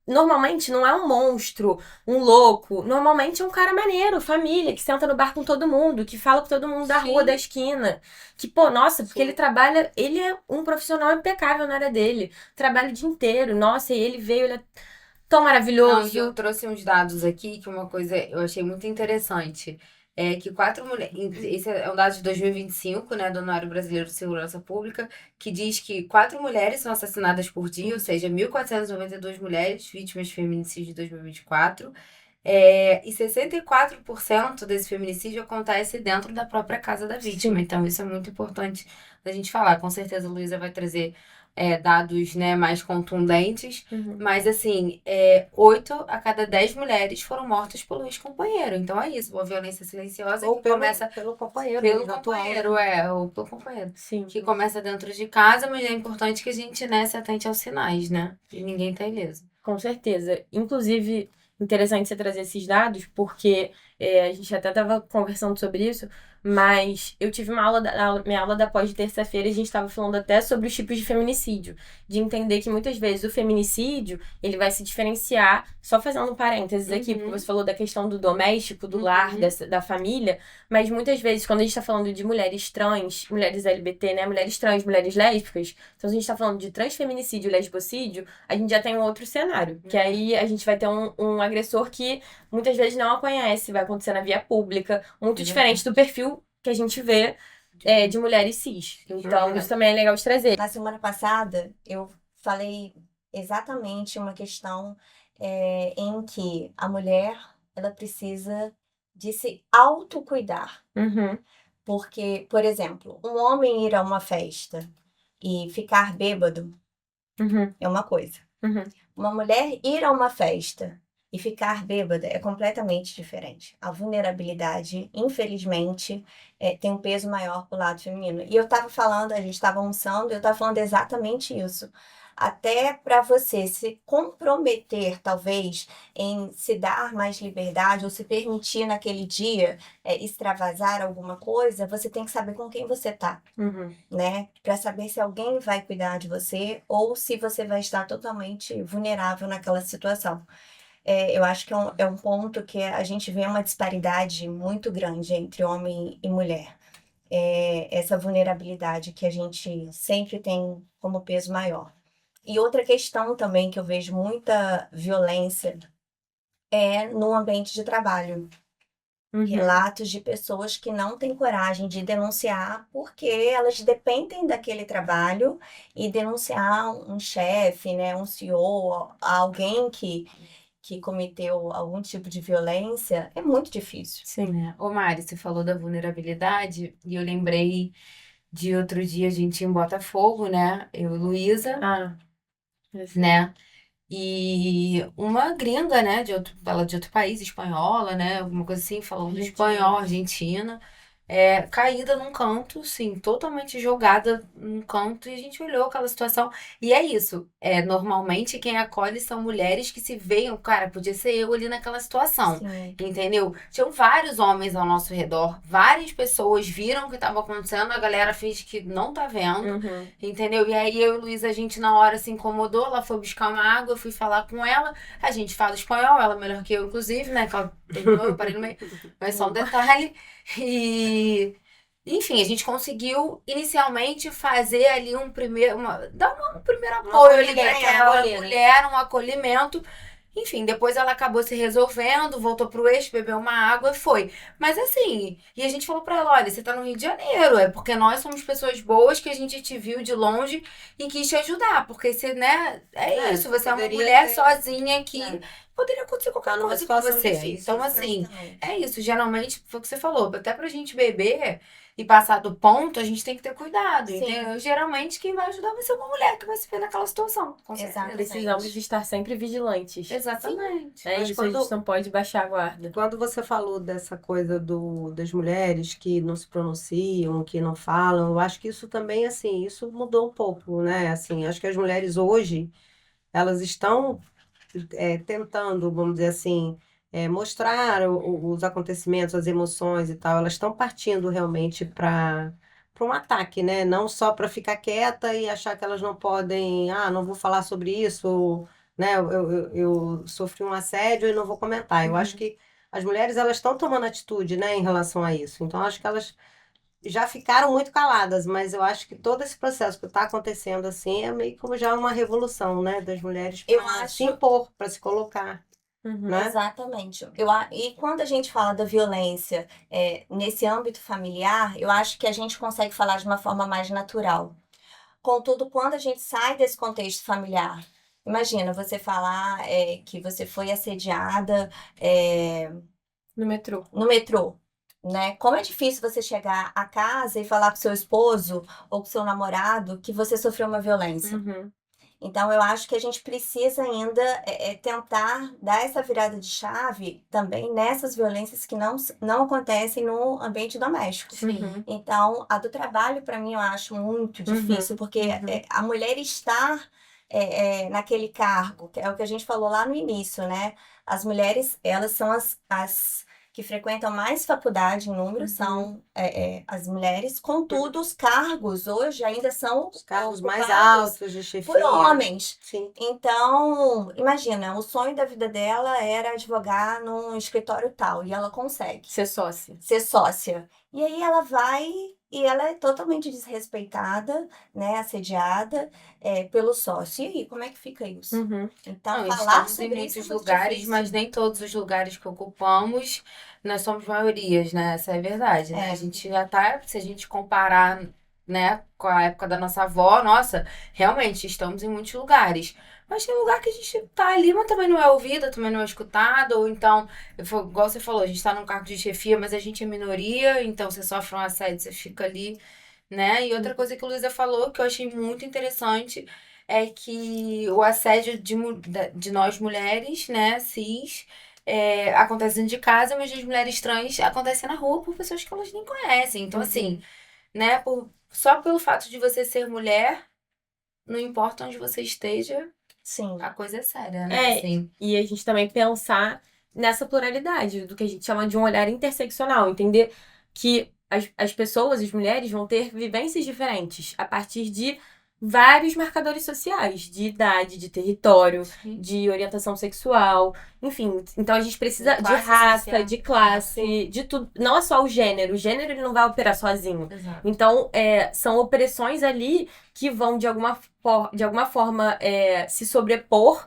normalmente não é um monstro, um louco. Normalmente é um cara maneiro, família, que senta no bar com todo mundo, que fala com todo mundo da rua, da esquina. Que, pô, nossa, porque ele trabalha, ele é um profissional impecável na área dele. Trabalha o dia inteiro. Nossa, e ele veio, ele é tão Não, e maravilhoso. eu trouxe uns dados aqui que uma coisa eu achei muito interessante. É que 4 mulheres. Esse é um dado de 2025, né, do Anuário Brasileiro de Segurança Pública, que diz que 4 mulheres são assassinadas por dia, ou seja, 1.492 mulheres vítimas de feminicídio em 2024. E 64% desse feminicídio acontece dentro da própria casa da vítima. Sim. Então, isso é muito importante da gente falar. Com certeza, a Luísa vai trazer dados, né, mais contundentes. Mas, assim, 8 a cada 10 mulheres foram mortas pelo ex-companheiro. Então, é isso. Uma violência silenciosa Ou que começa pelo companheiro, pelo mesmo, atual, né? companheiro, ou pelo companheiro. Sim. Que começa dentro de casa, mas é importante que a gente, né, se atente aos sinais, né? E ninguém tá ileso. Com certeza. Inclusive, interessante você trazer esses dados, porque a gente até estava conversando sobre isso, mas eu tive minha aula da pós de terça-feira e a gente estava falando até sobre os tipos de feminicídio. De entender que muitas vezes o feminicídio, ele vai se diferenciar, só fazendo um parênteses aqui, porque você falou da questão do doméstico, do lar, da família, mas muitas vezes, quando a gente está falando de mulheres trans, mulheres LGBT, né, mulheres trans, mulheres lésbicas, então se a gente está falando de transfeminicídio e lesbocídio, a gente já tem um outro cenário, que aí a gente vai ter um agressor que muitas vezes não a conhece, vai acontecer na via pública, muito diferente do perfil que a gente vê de mulheres cis. Então, isso também é legal de trazer. Na semana passada, eu falei exatamente uma questão em que a mulher ela precisa de se autocuidar. Porque, por exemplo, um homem ir a uma festa e ficar bêbado é uma coisa. Uma mulher ir a uma festa e ficar bêbada é completamente diferente. A vulnerabilidade, infelizmente, tem um peso maior pro lado feminino. E eu tava falando, a gente tava almoçando, eu tava falando exatamente isso. Até para você se comprometer, talvez, em se dar mais liberdade ou se permitir naquele dia extravasar alguma coisa, você tem que saber com quem você tá, né? Para saber se alguém vai cuidar de você ou se você vai estar totalmente vulnerável naquela situação. Eu acho que é um ponto que a gente vê uma disparidade muito grande entre homem e mulher. Essa vulnerabilidade que a gente sempre tem como peso maior. E outra questão também que eu vejo muita violência é no ambiente de trabalho. Relatos de pessoas que não têm coragem de denunciar porque elas dependem daquele trabalho e denunciar um chefe, né, um CEO, alguém que cometeu algum tipo de violência é muito difícil. Sim. Ô, Mari, você falou da vulnerabilidade e eu lembrei de outro dia a gente em Botafogo, né? Eu e Luísa, né? E uma gringa, né? Ela de outro país, espanhola, né? Alguma coisa assim, falando espanhol, argentina. Caída num canto, sim, totalmente jogada num canto, e a gente olhou aquela situação. E é isso. Normalmente quem acolhe são mulheres que se veem, cara, podia ser eu ali naquela situação. Sim. Entendeu? Tinham vários homens ao nosso redor, várias pessoas viram o que estava acontecendo, a galera finge que não tá vendo, entendeu? E aí eu e Luísa, a gente na hora se incomodou, ela foi buscar uma água, eu fui falar com ela, a gente fala espanhol, ela melhor que eu, inclusive, né? Que ela terminou, eu parei no meio, mas só um detalhe. E, enfim, a gente conseguiu inicialmente fazer ali dar um primeiro apoio ali para aquela mulher, um acolhimento. Enfim, depois ela acabou se resolvendo, voltou pro eixo, bebeu uma água e foi. Mas assim, e a gente falou pra ela, olha, você tá no Rio de Janeiro, é porque nós somos pessoas boas que a gente te viu de longe e quis te ajudar, porque você, né, isso, você é uma mulher sozinha que poderia acontecer qualquer coisa com você. Difícil, então, assim, é isso, geralmente, foi o que você falou, até pra gente beber, e passar do ponto, a gente tem que ter cuidado, Sim. entendeu? Geralmente quem vai ajudar vai ser uma mulher que vai se ver naquela situação. Com certeza. Exatamente. Precisamos estar sempre vigilantes. Exatamente. É Mas isso, a gente não pode baixar a guarda. Quando você falou dessa coisa das mulheres que não se pronunciam, que não falam, eu acho que isso também, assim, isso mudou um pouco, né? Assim, acho que as mulheres hoje, elas estão tentando, vamos dizer assim, mostrar os acontecimentos, as emoções e tal, elas estão partindo realmente para um ataque, né? Não só para ficar quieta e achar que elas não podem, não vou falar sobre isso, né? Eu sofri um assédio e não vou comentar. Eu acho que as mulheres elas estão tomando atitude, né, em relação a isso. Então, acho que elas já ficaram muito caladas, mas eu acho que todo esse processo que está acontecendo assim é meio como já uma revolução, né, das mulheres Eu para acho- se impor, para se colocar, né? Exatamente. E quando a gente fala da violência nesse âmbito familiar, eu acho que a gente consegue falar de uma forma mais natural. Contudo, quando a gente sai desse contexto familiar, imagina você falar que você foi assediada No metrô. no metrô, né? Como é difícil você chegar a casa e falar pro seu esposo ou pro seu namorado que você sofreu uma violência. Uhum. Então, eu acho que a gente precisa ainda tentar dar essa virada de chave também nessas violências que não acontecem no ambiente doméstico. Uhum. Então, a do trabalho, para mim, eu acho muito difícil, porque a mulher estar naquele cargo, que é o que a gente falou lá no início, né? As mulheres, elas são as que frequentam mais faculdade em número, são as mulheres. Contudo, os cargos hoje ainda são Os cargos mais ocupados altos de chefia. por homens. Sim. Então, imagina, o sonho da vida dela era advogar num escritório tal, e ela consegue Ser sócia. ser sócia. E aí ela vai e ela é totalmente desrespeitada, né, assediada pelo sócio. E aí, como é que fica isso? Uhum. Então, Não, falar estamos em sobre isso é muitos muito lugares, difícil. mas nem todos os lugares que ocupamos, nós somos maiorias, né? Essa é a verdade, né? É. A gente já tá, se a gente comparar, né, com a época da nossa avó, nossa, realmente estamos em muitos lugares. Mas tem lugar que a gente tá ali, mas também não é ouvida, também não é escutada, ou então, igual você falou, a gente tá num cargo de chefia, mas a gente é minoria, então você sofre um assédio, você fica ali, né? E outra coisa que a Luísa falou, que eu achei muito interessante, é que o assédio de nós mulheres, né, cis, acontece dentro de casa, mas as mulheres trans acontecem na rua por pessoas que elas nem conhecem. Então, assim, né, só pelo fato de você ser mulher, não importa onde você esteja, Sim. a coisa é séria, né? Assim. E a gente também pensar nessa pluralidade, do que a gente chama de um olhar interseccional, entender que as pessoas, as mulheres, vão ter vivências diferentes a partir de vários marcadores sociais, de idade, de território, de orientação sexual, enfim. Então a gente precisa de classe raça, social. de classe, de tudo. Não é só o gênero ele não vai operar sozinho. Exato. Então, são opressões ali que vão, de alguma forma, se sobrepor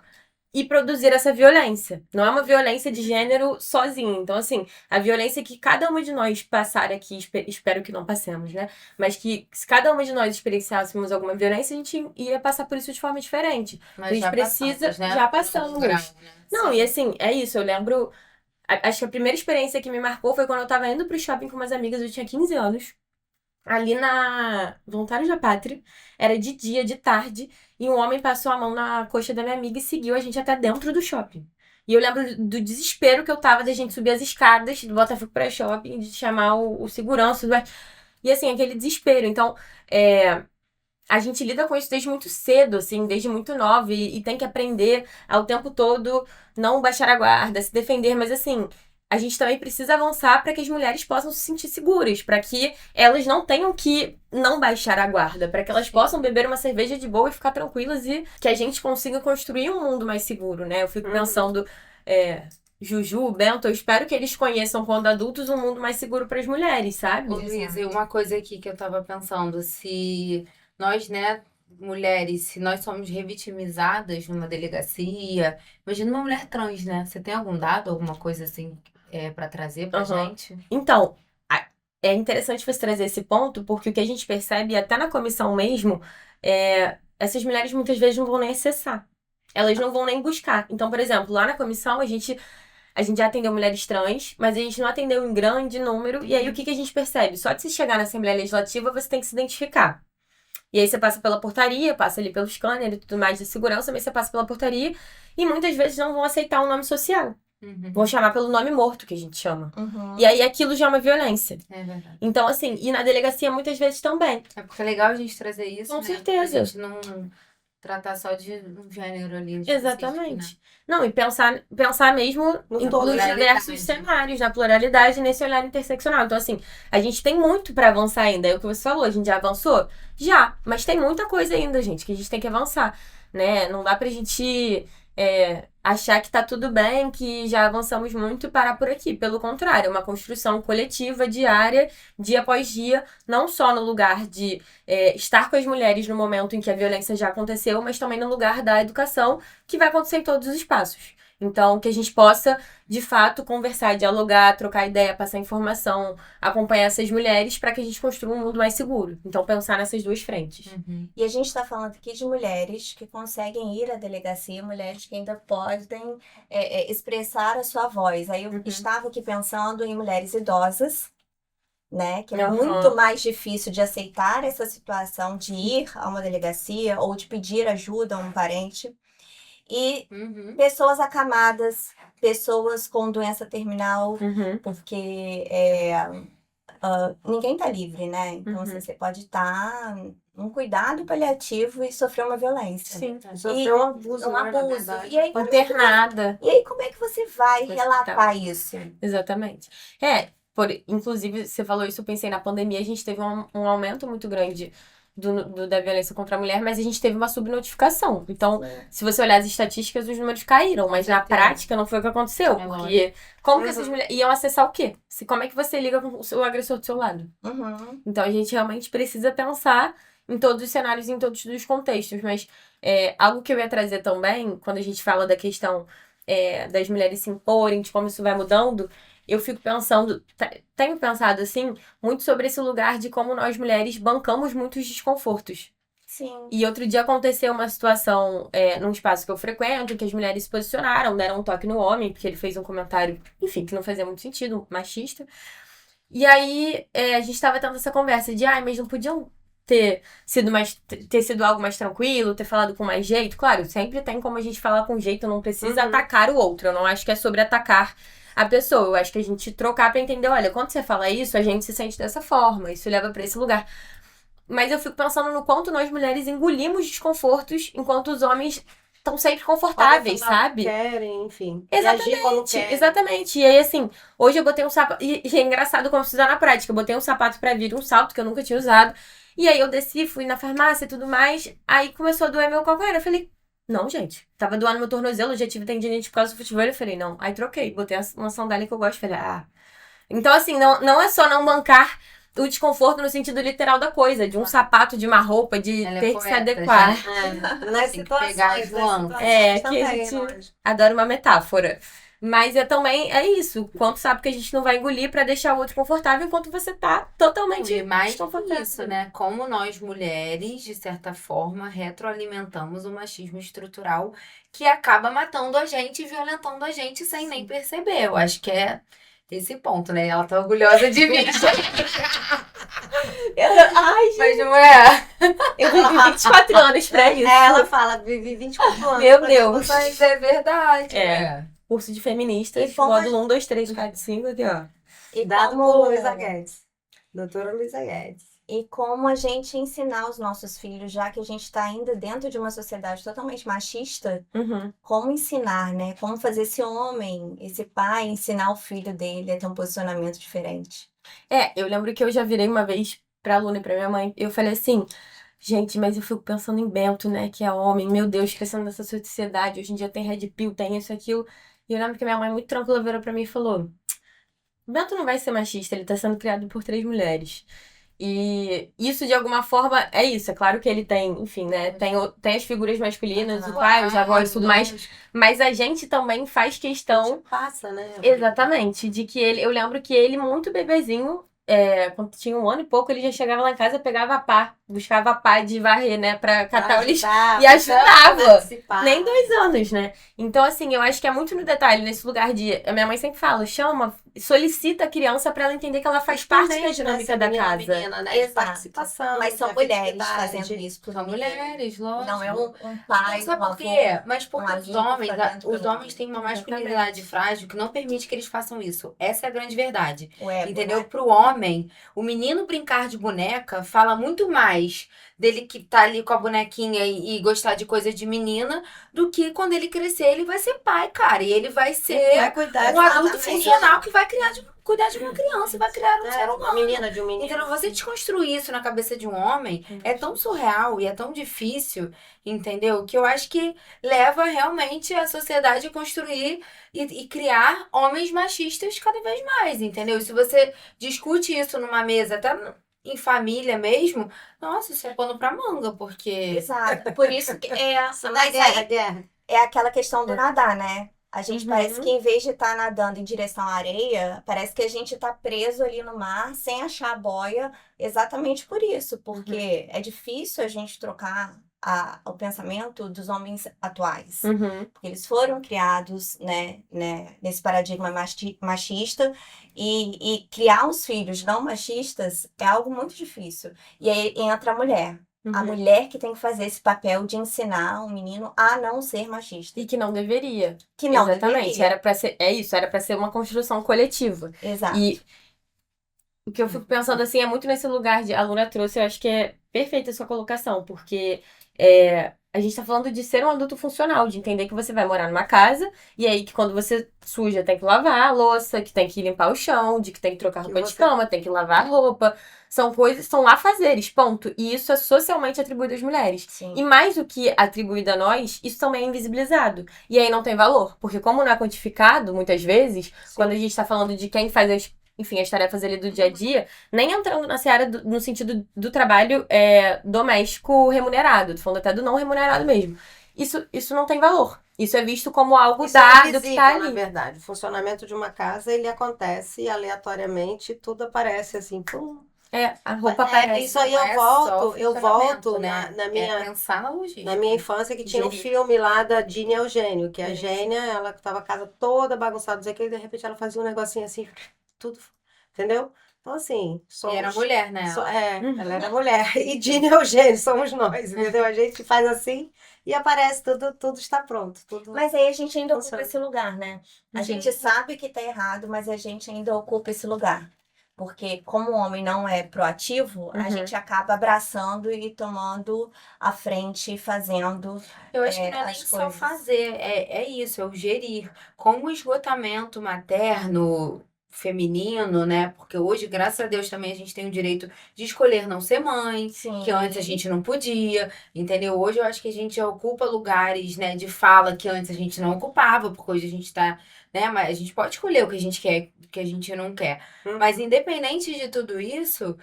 e produzir essa violência. Não é uma violência de gênero sozinho. Então, assim, a violência que cada uma de nós passar aqui, espero que não passemos, né? Mas que se cada uma de nós experienciássemos alguma violência, a gente ia passar por isso de forma diferente. Mas a gente já precisa... passamos, né? Já passamos. Um grau, né? Não, e assim, é isso. Eu lembro... Acho que a primeira experiência que me marcou foi quando eu tava indo pro shopping com umas amigas. Eu tinha 15 anos. Ali na Voluntários da Pátria. Era de dia, de tarde. E um homem passou a mão na coxa da minha amiga e seguiu a gente até dentro do shopping. E eu lembro do desespero que eu tava da gente subir as escadas do Botafogo pra shopping, de chamar o segurança. E assim, aquele desespero. Então, a gente lida com isso desde muito cedo, assim, desde muito nova. E tem que aprender ao tempo todo não baixar a guarda, se defender. Mas assim, a gente também precisa avançar para que as mulheres possam se sentir seguras, para que elas não tenham que não baixar a guarda, para que elas possam beber uma cerveja de boa e ficar tranquilas e que a gente consiga construir um mundo mais seguro, né? Eu fico pensando, Juju, Bento, eu espero que eles conheçam quando adultos um mundo mais seguro para as mulheres, sabe? Ô, Luísa, e uma coisa aqui que eu tava pensando, se nós, né, mulheres, se nós somos revitimizadas numa delegacia, imagina uma mulher trans, né? Você tem algum dado, alguma coisa assim, pra trazer pra gente? Então, é interessante você trazer esse ponto, porque o que a gente percebe, até na comissão mesmo, essas mulheres muitas vezes não vão nem acessar. Elas não vão nem buscar. Então, por exemplo, lá na comissão, a gente a gente já atendeu mulheres trans, mas a gente não atendeu em grande número. E aí, o que a gente percebe? Só de se chegar na Assembleia Legislativa, você tem que se identificar. E aí, você passa pela portaria, passa ali pelo scanner e tudo mais de segurança, mas você passa pela portaria e muitas vezes não vão aceitar um nome social. Vão chamar pelo nome morto, que a gente chama. E aí, aquilo já é uma violência. É verdade. Então, assim, e na delegacia muitas vezes também. É porque é legal a gente trazer isso, Com né? certeza. A gente não tratar só de um gênero ali. Exatamente. Não, e pensar mesmo nos pluralidade. diversos cenários, na pluralidade, nesse olhar interseccional. Então, assim, a gente tem muito pra avançar ainda. É o que você falou, a gente já avançou? Já, mas tem muita coisa ainda, gente, que a gente tem que avançar, né? Não dá pra gente achar que tá tudo bem, que já avançamos muito e parar por aqui. Pelo contrário, é uma construção coletiva, diária, dia após dia, não só no lugar de estar com as mulheres no momento em que a violência já aconteceu, mas também no lugar da educação, que vai acontecer em todos os espaços. Então, que a gente possa, de fato, conversar, dialogar, trocar ideia, passar informação, acompanhar essas mulheres para que a gente construa um mundo mais seguro. Então, pensar nessas duas frentes. E a gente está falando aqui de mulheres que conseguem ir à delegacia, mulheres que ainda podem expressar a sua voz. Aí eu estava aqui pensando em mulheres idosas, né? Que é muito mais difícil de aceitar essa situação de ir a uma delegacia ou de pedir ajuda a um parente. E pessoas acamadas, pessoas com doença terminal, porque ninguém tá livre, né? Então você pode estar num cuidado paliativo e sofrer uma violência. Sim. Sofrer um abuso, Um abuso. E aí, Internada. como é que você vai relatar isso? Exatamente. Inclusive, você falou isso, eu pensei na pandemia, a gente teve um aumento muito grande da violência contra a mulher, mas a gente teve uma subnotificação. Então, se você olhar as estatísticas, os números caíram, mas na prática não foi o que aconteceu. Porque como que essas mulheres iam acessar o quê? Como é que você liga com o seu agressor do seu lado? Então, a gente realmente precisa pensar em todos os cenários, em todos os contextos. Mas algo que eu ia trazer também, quando a gente fala da questão das mulheres se imporem, de como isso vai mudando, eu fico pensando, tenho pensado assim, muito sobre esse lugar de como nós mulheres bancamos muitos desconfortos. Sim. E outro dia aconteceu uma situação num espaço que eu frequento, que as mulheres se posicionaram, deram um toque no homem, porque ele fez um comentário, enfim, que não fazia muito sentido, machista. E aí a gente tava tendo essa conversa de, mas não podiam ter sido algo mais tranquilo, ter falado com mais jeito. Claro, sempre tem como a gente falar com jeito, não precisa atacar o outro. Eu não acho que é sobre atacar a pessoa. Eu acho que a gente trocar pra entender, olha, quando você fala isso, a gente se sente dessa forma, isso leva pra esse lugar. Mas eu fico pensando no quanto nós mulheres engolimos desconfortos, enquanto os homens estão sempre confortáveis, sabe? Querem, enfim. Exatamente. E aí, assim, hoje eu botei um sapato. E é engraçado como se usar na prática. Eu botei um sapato pra vir, um salto que eu nunca tinha usado. E aí eu desci, fui na farmácia e tudo mais. Aí começou a doer meu calcanhar. Eu falei, não, gente. Tava doendo meu tornozelo, eu já tive tendinite por causa do futebol. Eu falei, não. Aí troquei. Botei uma sandália que eu gosto. Falei, Então, assim, não é só não bancar o desconforto no sentido literal da coisa, de um sapato, de uma roupa, de ter que se adequar. Nas situações, que a gente adora uma metáfora. Mas também isso. Quanto sabe que a gente não vai engolir pra deixar o outro confortável enquanto você tá totalmente E mais desconfortável. isso, né? Como nós mulheres, de certa forma, retroalimentamos o machismo estrutural que acaba matando a gente e violentando a gente sem nem perceber. Eu acho que é esse ponto, né? Ela tá orgulhosa de mim. Mas não é? Eu vivi 24 anos pra isso. Ela fala, vivi 24 anos. Meu Deus. Mas é verdade. Curso de feministas, E como módulo 1, 2, 3, 4, 5, aqui, ó. E Dado como- por Luísa Guedes. Doutora Luísa Guedes. E como a gente ensinar os nossos filhos, já que a gente está ainda dentro de uma sociedade totalmente machista, como ensinar, né? Como fazer esse homem, esse pai, ensinar o filho dele a ter um posicionamento diferente. Eu lembro que eu já virei uma vez pra aluna e pra minha mãe, eu falei assim, gente, mas eu fico pensando em Bento, né, que é homem, meu Deus, crescendo nessa sociedade, hoje em dia tem Red Pill, tem isso, aquilo. E eu lembro que minha mãe, muito tranquila, virou pra mim e falou, Bento não vai ser machista, ele tá sendo criado por 3 mulheres. E isso, de alguma forma, é isso. É claro que ele tem, enfim, né? Tem as figuras masculinas, o pai, os avós e tudo mais. Mas a gente também faz questão... Passa, né? Exatamente. De que ele... Eu lembro que ele, muito bebezinho, quando tinha 1 ano e pouco, ele já chegava lá em casa, pegava a pá buscava a pá de varrer, né, pra catar o lixo. E ajudava. ajudava. Nem 2 anos, né? Então, assim, eu acho que é muito no detalhe, nesse lugar de... A minha mãe sempre fala, chama, solicita a criança pra ela entender que ela faz parte da dinâmica da casa. Menina, né? De Exato. participação. Mas são de mulheres afetividade. fazendo isso por São mim. mulheres, lógico. Não é um pai, Não, sabe um por quê? avô. Mas porque um os amigo homens, fazendo os pelo homens têm uma Exatamente. masculinidade frágil que não permite que eles façam isso. Essa é a grande verdade. O ego, Entendeu? né? Pro homem, o menino brincar de boneca fala muito mais dele que tá ali com a bonequinha e gostar de coisa de menina do que quando ele crescer, ele vai ser pai, cara. E ele vai ser Vai cuidar um adulto exatamente. funcional que vai cuidar de uma criança e vai criar um ser uma humano. menina de um menino. Entendeu? Você desconstruir isso na cabeça de um homem é tão surreal e é tão difícil, entendeu? Que eu acho que leva realmente a sociedade a construir e criar homens machistas cada vez mais, entendeu? E se você discute isso numa mesa, até em família mesmo, nossa, isso é pano pra manga, porque... Exato. Por isso que Da mas guerra, aí guerra. é aquela questão do nadar, né? A gente Uhum. parece que em vez de estar nadando em direção à areia, parece que a gente está preso ali no mar sem achar a boia, exatamente por isso, porque é difícil a gente trocar o pensamento dos homens atuais. Uhum. Porque eles foram criados, né, nesse paradigma machista e criar os filhos não machistas é algo muito difícil. E aí entra a mulher. A Uhum. mulher que tem que fazer esse papel de ensinar um menino a não ser machista. E que não deveria. Que não Exatamente. deveria. Era pra ser, é isso, era pra ser uma construção coletiva. Exato. E o que eu fico pensando assim é muito nesse lugar de a Luna trouxe, eu acho que é perfeita a sua colocação, porque a gente tá falando de ser um adulto funcional, de entender que você vai morar numa casa, e aí que quando você suja tem que lavar a louça, que tem que limpar o chão, de que tem que trocar roupa de cama, tem que lavar a roupa. São coisas, são afazeres, ponto. E isso é socialmente atribuído às mulheres. Sim. E mais do que atribuído a nós, isso também é invisibilizado. E aí não tem valor. Porque como não é quantificado, muitas vezes, quando a gente tá falando de quem faz as tarefas ali do dia a dia, nem entrando na seara no sentido do trabalho doméstico remunerado, tô falando até do não remunerado mesmo. Isso não tem valor. Isso é visto como algo Isso é dado invisível, que tá ali. na verdade. O funcionamento de uma casa, ele acontece aleatoriamente, tudo aparece assim, pum. A roupa aparece. Isso aí Não é só eu funcionamento, volto né? na minha... É pensar na logística. Na minha infância, que tinha um Gerir. filme lá da Dini Eugênio, que a Gênia, ela tava a casa toda bagunçada, não sei o que, e de repente ela fazia um negocinho assim, tudo, entendeu? Então, assim, E era mulher, né? ela era mulher. E Dini Eugênio, somos nós, entendeu? A gente faz assim e aparece, tudo está pronto. Tudo... Mas aí a gente ainda ocupa Funciona. esse lugar, né? A Uhum. gente sabe que tá errado, mas a gente ainda ocupa esse lugar. Porque como o homem não é proativo, a Uhum. gente acaba abraçando e tomando a frente, fazendo. Eu acho que não é nem as só coisas. fazer, é isso, é o gerir. Com o esgotamento materno, feminino, né? Porque hoje, graças a Deus, também a gente tem o direito de escolher não ser mãe, Sim. que antes a gente não podia, entendeu? Hoje eu acho que a gente ocupa lugares, né, de fala que antes a gente não ocupava, porque hoje a gente tá, né? Mas a gente pode escolher o que a gente quer, o que a gente não quer. Mas independente de tudo isso,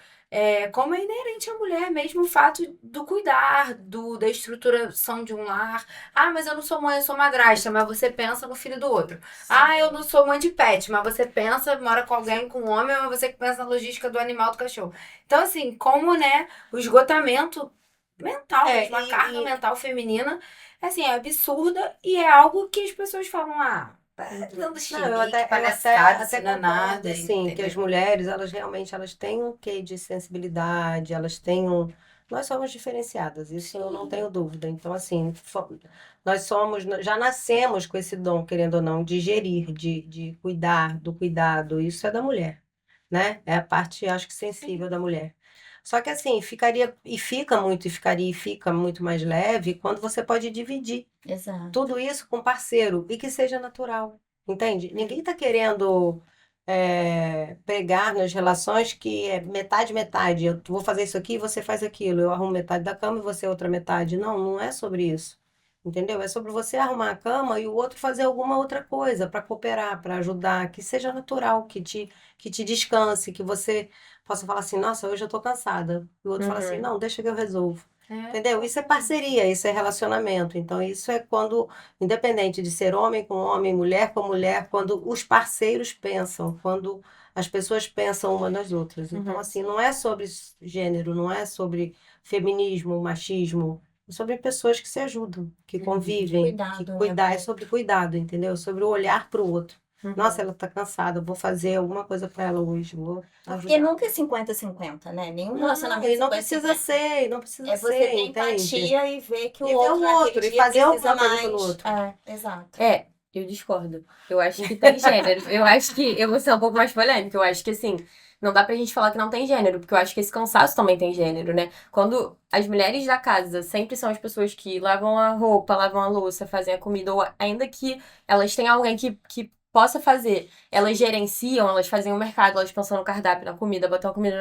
como é inerente à mulher mesmo o fato do cuidar, da estruturação de um lar. Ah, mas eu não sou mãe, eu sou madrasta, mas você pensa no filho do outro. Ah, eu não sou mãe de pet, mas você pensa, mora com alguém, com um homem, mas você pensa na logística do animal, do cachorro. Então, assim, como, né, o esgotamento mental, mesmo, a carga mental feminina, assim, é absurda e é algo que as pessoas falam, dando eu até palhaçada, isso não é concordo, nada. assim, que entendeu? as mulheres, elas realmente, elas têm um quê de sensibilidade, elas têm um... Nós somos diferenciadas, isso eu não tenho dúvida. Então, assim, nós já nascemos com esse dom, querendo ou não, de gerir, de cuidar, do cuidado, isso é da mulher, né? É a parte, acho que, sensível da mulher. Só que, assim, fica muito mais leve quando você pode dividir Exato. tudo isso com parceiro e que seja natural, entende? Ninguém está querendo pregar nas relações que é metade, metade. Eu vou fazer isso aqui, você faz aquilo. Eu arrumo metade da cama e você outra metade. Não, não é sobre isso. Entendeu? É sobre você arrumar a cama e o outro fazer alguma outra coisa para cooperar, para ajudar, que seja natural, que te descanse, que você possa falar assim, nossa, hoje eu tô cansada. E o outro fala assim, não, deixa que eu resolvo. Entendeu? Isso é parceria, isso é relacionamento. Então, isso é quando, independente de ser homem com homem, mulher com mulher, quando os parceiros pensam, quando as pessoas pensam uma nas outras. Então, assim, não é sobre gênero, não é sobre feminismo, machismo, é sobre pessoas que se ajudam, que convivem, que Cuidado, né? cuidar, é sobre cuidado, entendeu? Sobre o olhar para o outro. Nossa, ela tá cansada, vou fazer alguma coisa para ela hoje, vou Porque ajudar. nunca é 50-50, né? Nenhum Não, relacionamento e não 50-50. precisa ser, não precisa É você ser, ter entende? empatia e ver que o E ver outro o naquele outro, e dia fazer precisa alguma coisa pelo mais. outro. Exato. Eu discordo. Eu acho que tem gênero. Eu acho que eu vou ser um pouco mais polêmica. Eu acho que, assim, não dá pra gente falar que não tem gênero, porque eu acho que esse cansaço também tem gênero, né? Quando as mulheres da casa sempre são as pessoas que lavam a roupa, lavam a louça, fazem a comida, ou ainda que elas tenham alguém que possa fazer, elas gerenciam, elas fazem o mercado, elas pensam no cardápio, na comida, botam a comida.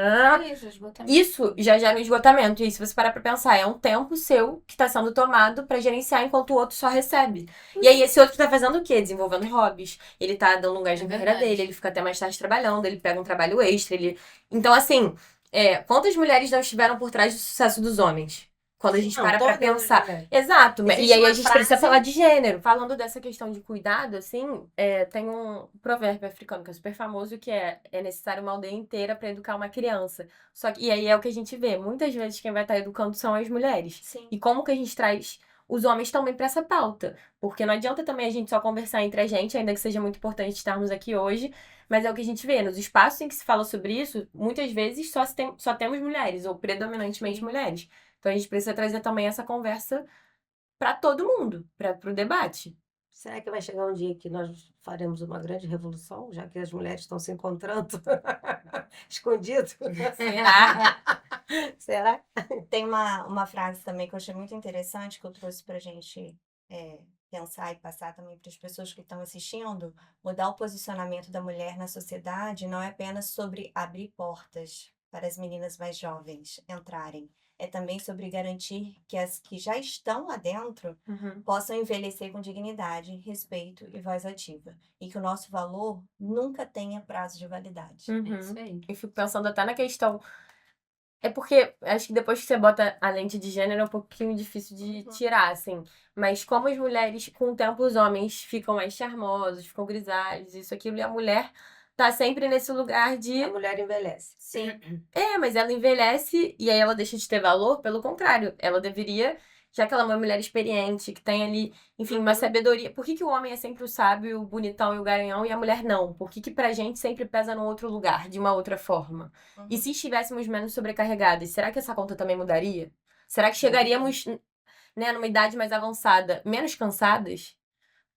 Isso já gera um esgotamento. E se você parar pra pensar, é um tempo seu que tá sendo tomado pra gerenciar enquanto o outro só recebe. E aí esse outro tá fazendo o quê? Desenvolvendo hobbies. Ele tá dando um gás na carreira verdade. dele, ele fica até mais tarde trabalhando, ele pega um trabalho extra, ele... Então, assim, quantas mulheres não estiveram por trás do sucesso dos homens? Quando a gente Não, para pra todas as pensar. mulheres. Exato. Existe E aí a uma gente precisa frase- falar de gênero. Falando dessa questão de cuidado, assim, tem um provérbio africano que é super famoso, que é necessário uma aldeia inteira pra educar uma criança. E aí é o que a gente vê. Muitas vezes quem vai estar educando são as mulheres. Sim. E como que a gente traz os homens também pra essa pauta? Porque não adianta também a gente só conversar entre a gente, ainda que seja muito importante estarmos aqui hoje, mas é o que a gente vê. Nos espaços em que se fala sobre isso, muitas vezes só temos mulheres, ou predominantemente mulheres. Então a gente precisa trazer também essa conversa pra todo mundo, pro debate. Será que vai chegar um dia que nós faremos uma grande revolução, já que as mulheres estão se encontrando escondido? Será? Tem uma frase também que eu achei muito interessante, que eu trouxe pra gente pensar e passar também para as pessoas que estão assistindo. Mudar o posicionamento da mulher na sociedade não é apenas sobre abrir portas para as meninas mais jovens entrarem. É também sobre garantir que as que já estão lá dentro possam envelhecer com dignidade, respeito e voz ativa. E que o nosso valor nunca tenha prazo de validade. É isso aí. Eu fico pensando até na questão. É porque acho que depois que você bota a lente de gênero é um pouquinho difícil de tirar, assim. Mas como as mulheres, com o tempo, os homens ficam mais charmosos, ficam grisalhos, isso, aquilo, e a mulher tá sempre nesse lugar de. A mulher envelhece. Sim. Mas ela envelhece e aí ela deixa de ter valor, pelo contrário. Ela deveria, já que ela é uma mulher experiente, que tem ali, enfim, uma sabedoria. Por que o homem é sempre o sábio, o bonitão e o garanhão e a mulher não? Por que pra gente sempre pesa num outro lugar, de uma outra forma? E se estivéssemos menos sobrecarregadas, será que essa conta também mudaria? Será que chegaríamos, né, numa idade mais avançada, menos cansadas?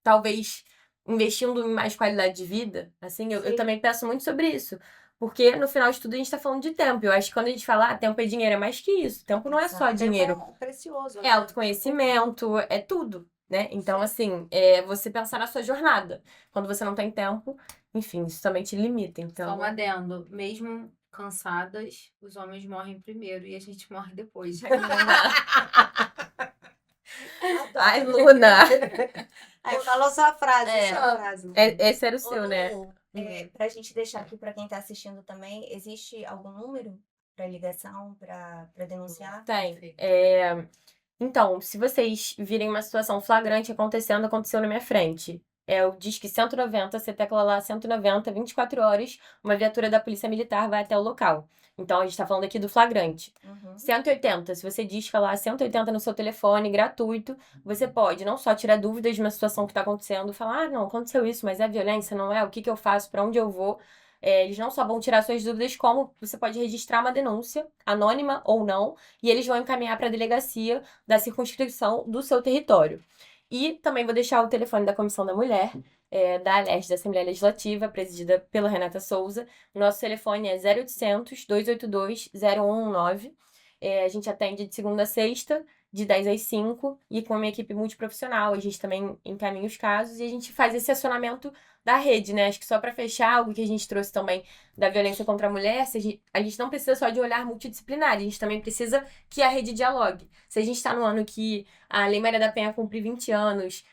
Talvez investindo em mais qualidade de vida? Assim, eu também penso muito sobre isso. Porque no final de tudo a gente tá falando de tempo. Eu acho que quando a gente fala, tempo é dinheiro, é mais que isso. Tempo não é só dinheiro. É precioso. É autoconhecimento, é tudo, né? Então, assim, você pensar na sua jornada. Quando você não tem tempo, enfim, isso também te limita. Só Então, um adendo. Mesmo cansadas, os homens morrem primeiro e a gente morre depois. ai, Luna! Aí falou sua frase, sua frase. Esse era o seu, né? Para a gente deixar aqui para quem está assistindo também, existe algum número para ligação, para denunciar? Tem. Então, se vocês virem uma situação flagrante aconteceu na minha frente. É o Disque 190, você tecla lá 190, 24 horas, uma viatura da Polícia Militar vai até o local. Então, a gente tá falando aqui do flagrante. 180, se você disca lá 180 no seu telefone, gratuito, você pode não só tirar dúvidas de uma situação que tá acontecendo, falar, não, aconteceu isso, mas é violência, não é? O que eu faço, pra onde eu vou? Eles não só vão tirar suas dúvidas, como você pode registrar uma denúncia, anônima ou não, e eles vão encaminhar para a delegacia da circunscrição do seu território. E também vou deixar o telefone da Comissão da Mulher, da ALERJ, da Assembleia Legislativa, presidida pela Renata Souza. O nosso telefone é 0800 282 0119. A gente atende de segunda a sexta, de 10 às 5, e com a minha equipe multiprofissional, a gente também encaminha os casos e a gente faz esse acionamento da rede, né? Acho que só para fechar, algo que a gente trouxe também da violência contra a mulher, a gente não precisa só de olhar multidisciplinar, a gente também precisa que a rede dialogue. Se a gente está no ano que a Lei Maria da Penha cumpre 20 anos,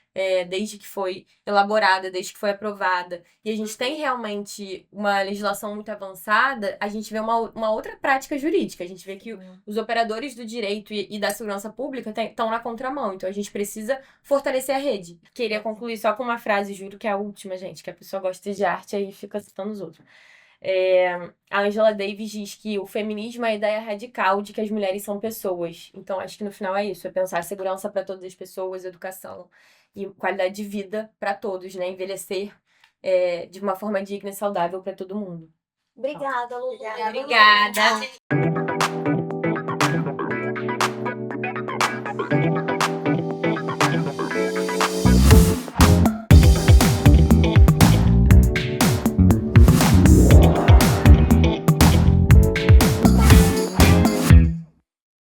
desde que foi elaborada, desde que foi aprovada, e a gente tem realmente uma legislação muito avançada, a gente vê uma outra prática jurídica. A gente vê que os operadores do direito e da segurança pública estão na contramão. Então, a gente precisa fortalecer a rede. Queria concluir só com uma frase, juro que é a última, gente, que a pessoa gosta de arte, aí fica citando os outros. A Angela Davis diz que o feminismo é a ideia radical de que as mulheres são pessoas. Então, acho que no final é isso, é pensar segurança para todas as pessoas, educação e qualidade de vida para todos, né? Envelhecer de uma forma digna e saudável para todo mundo. Obrigada, Lu. Obrigada.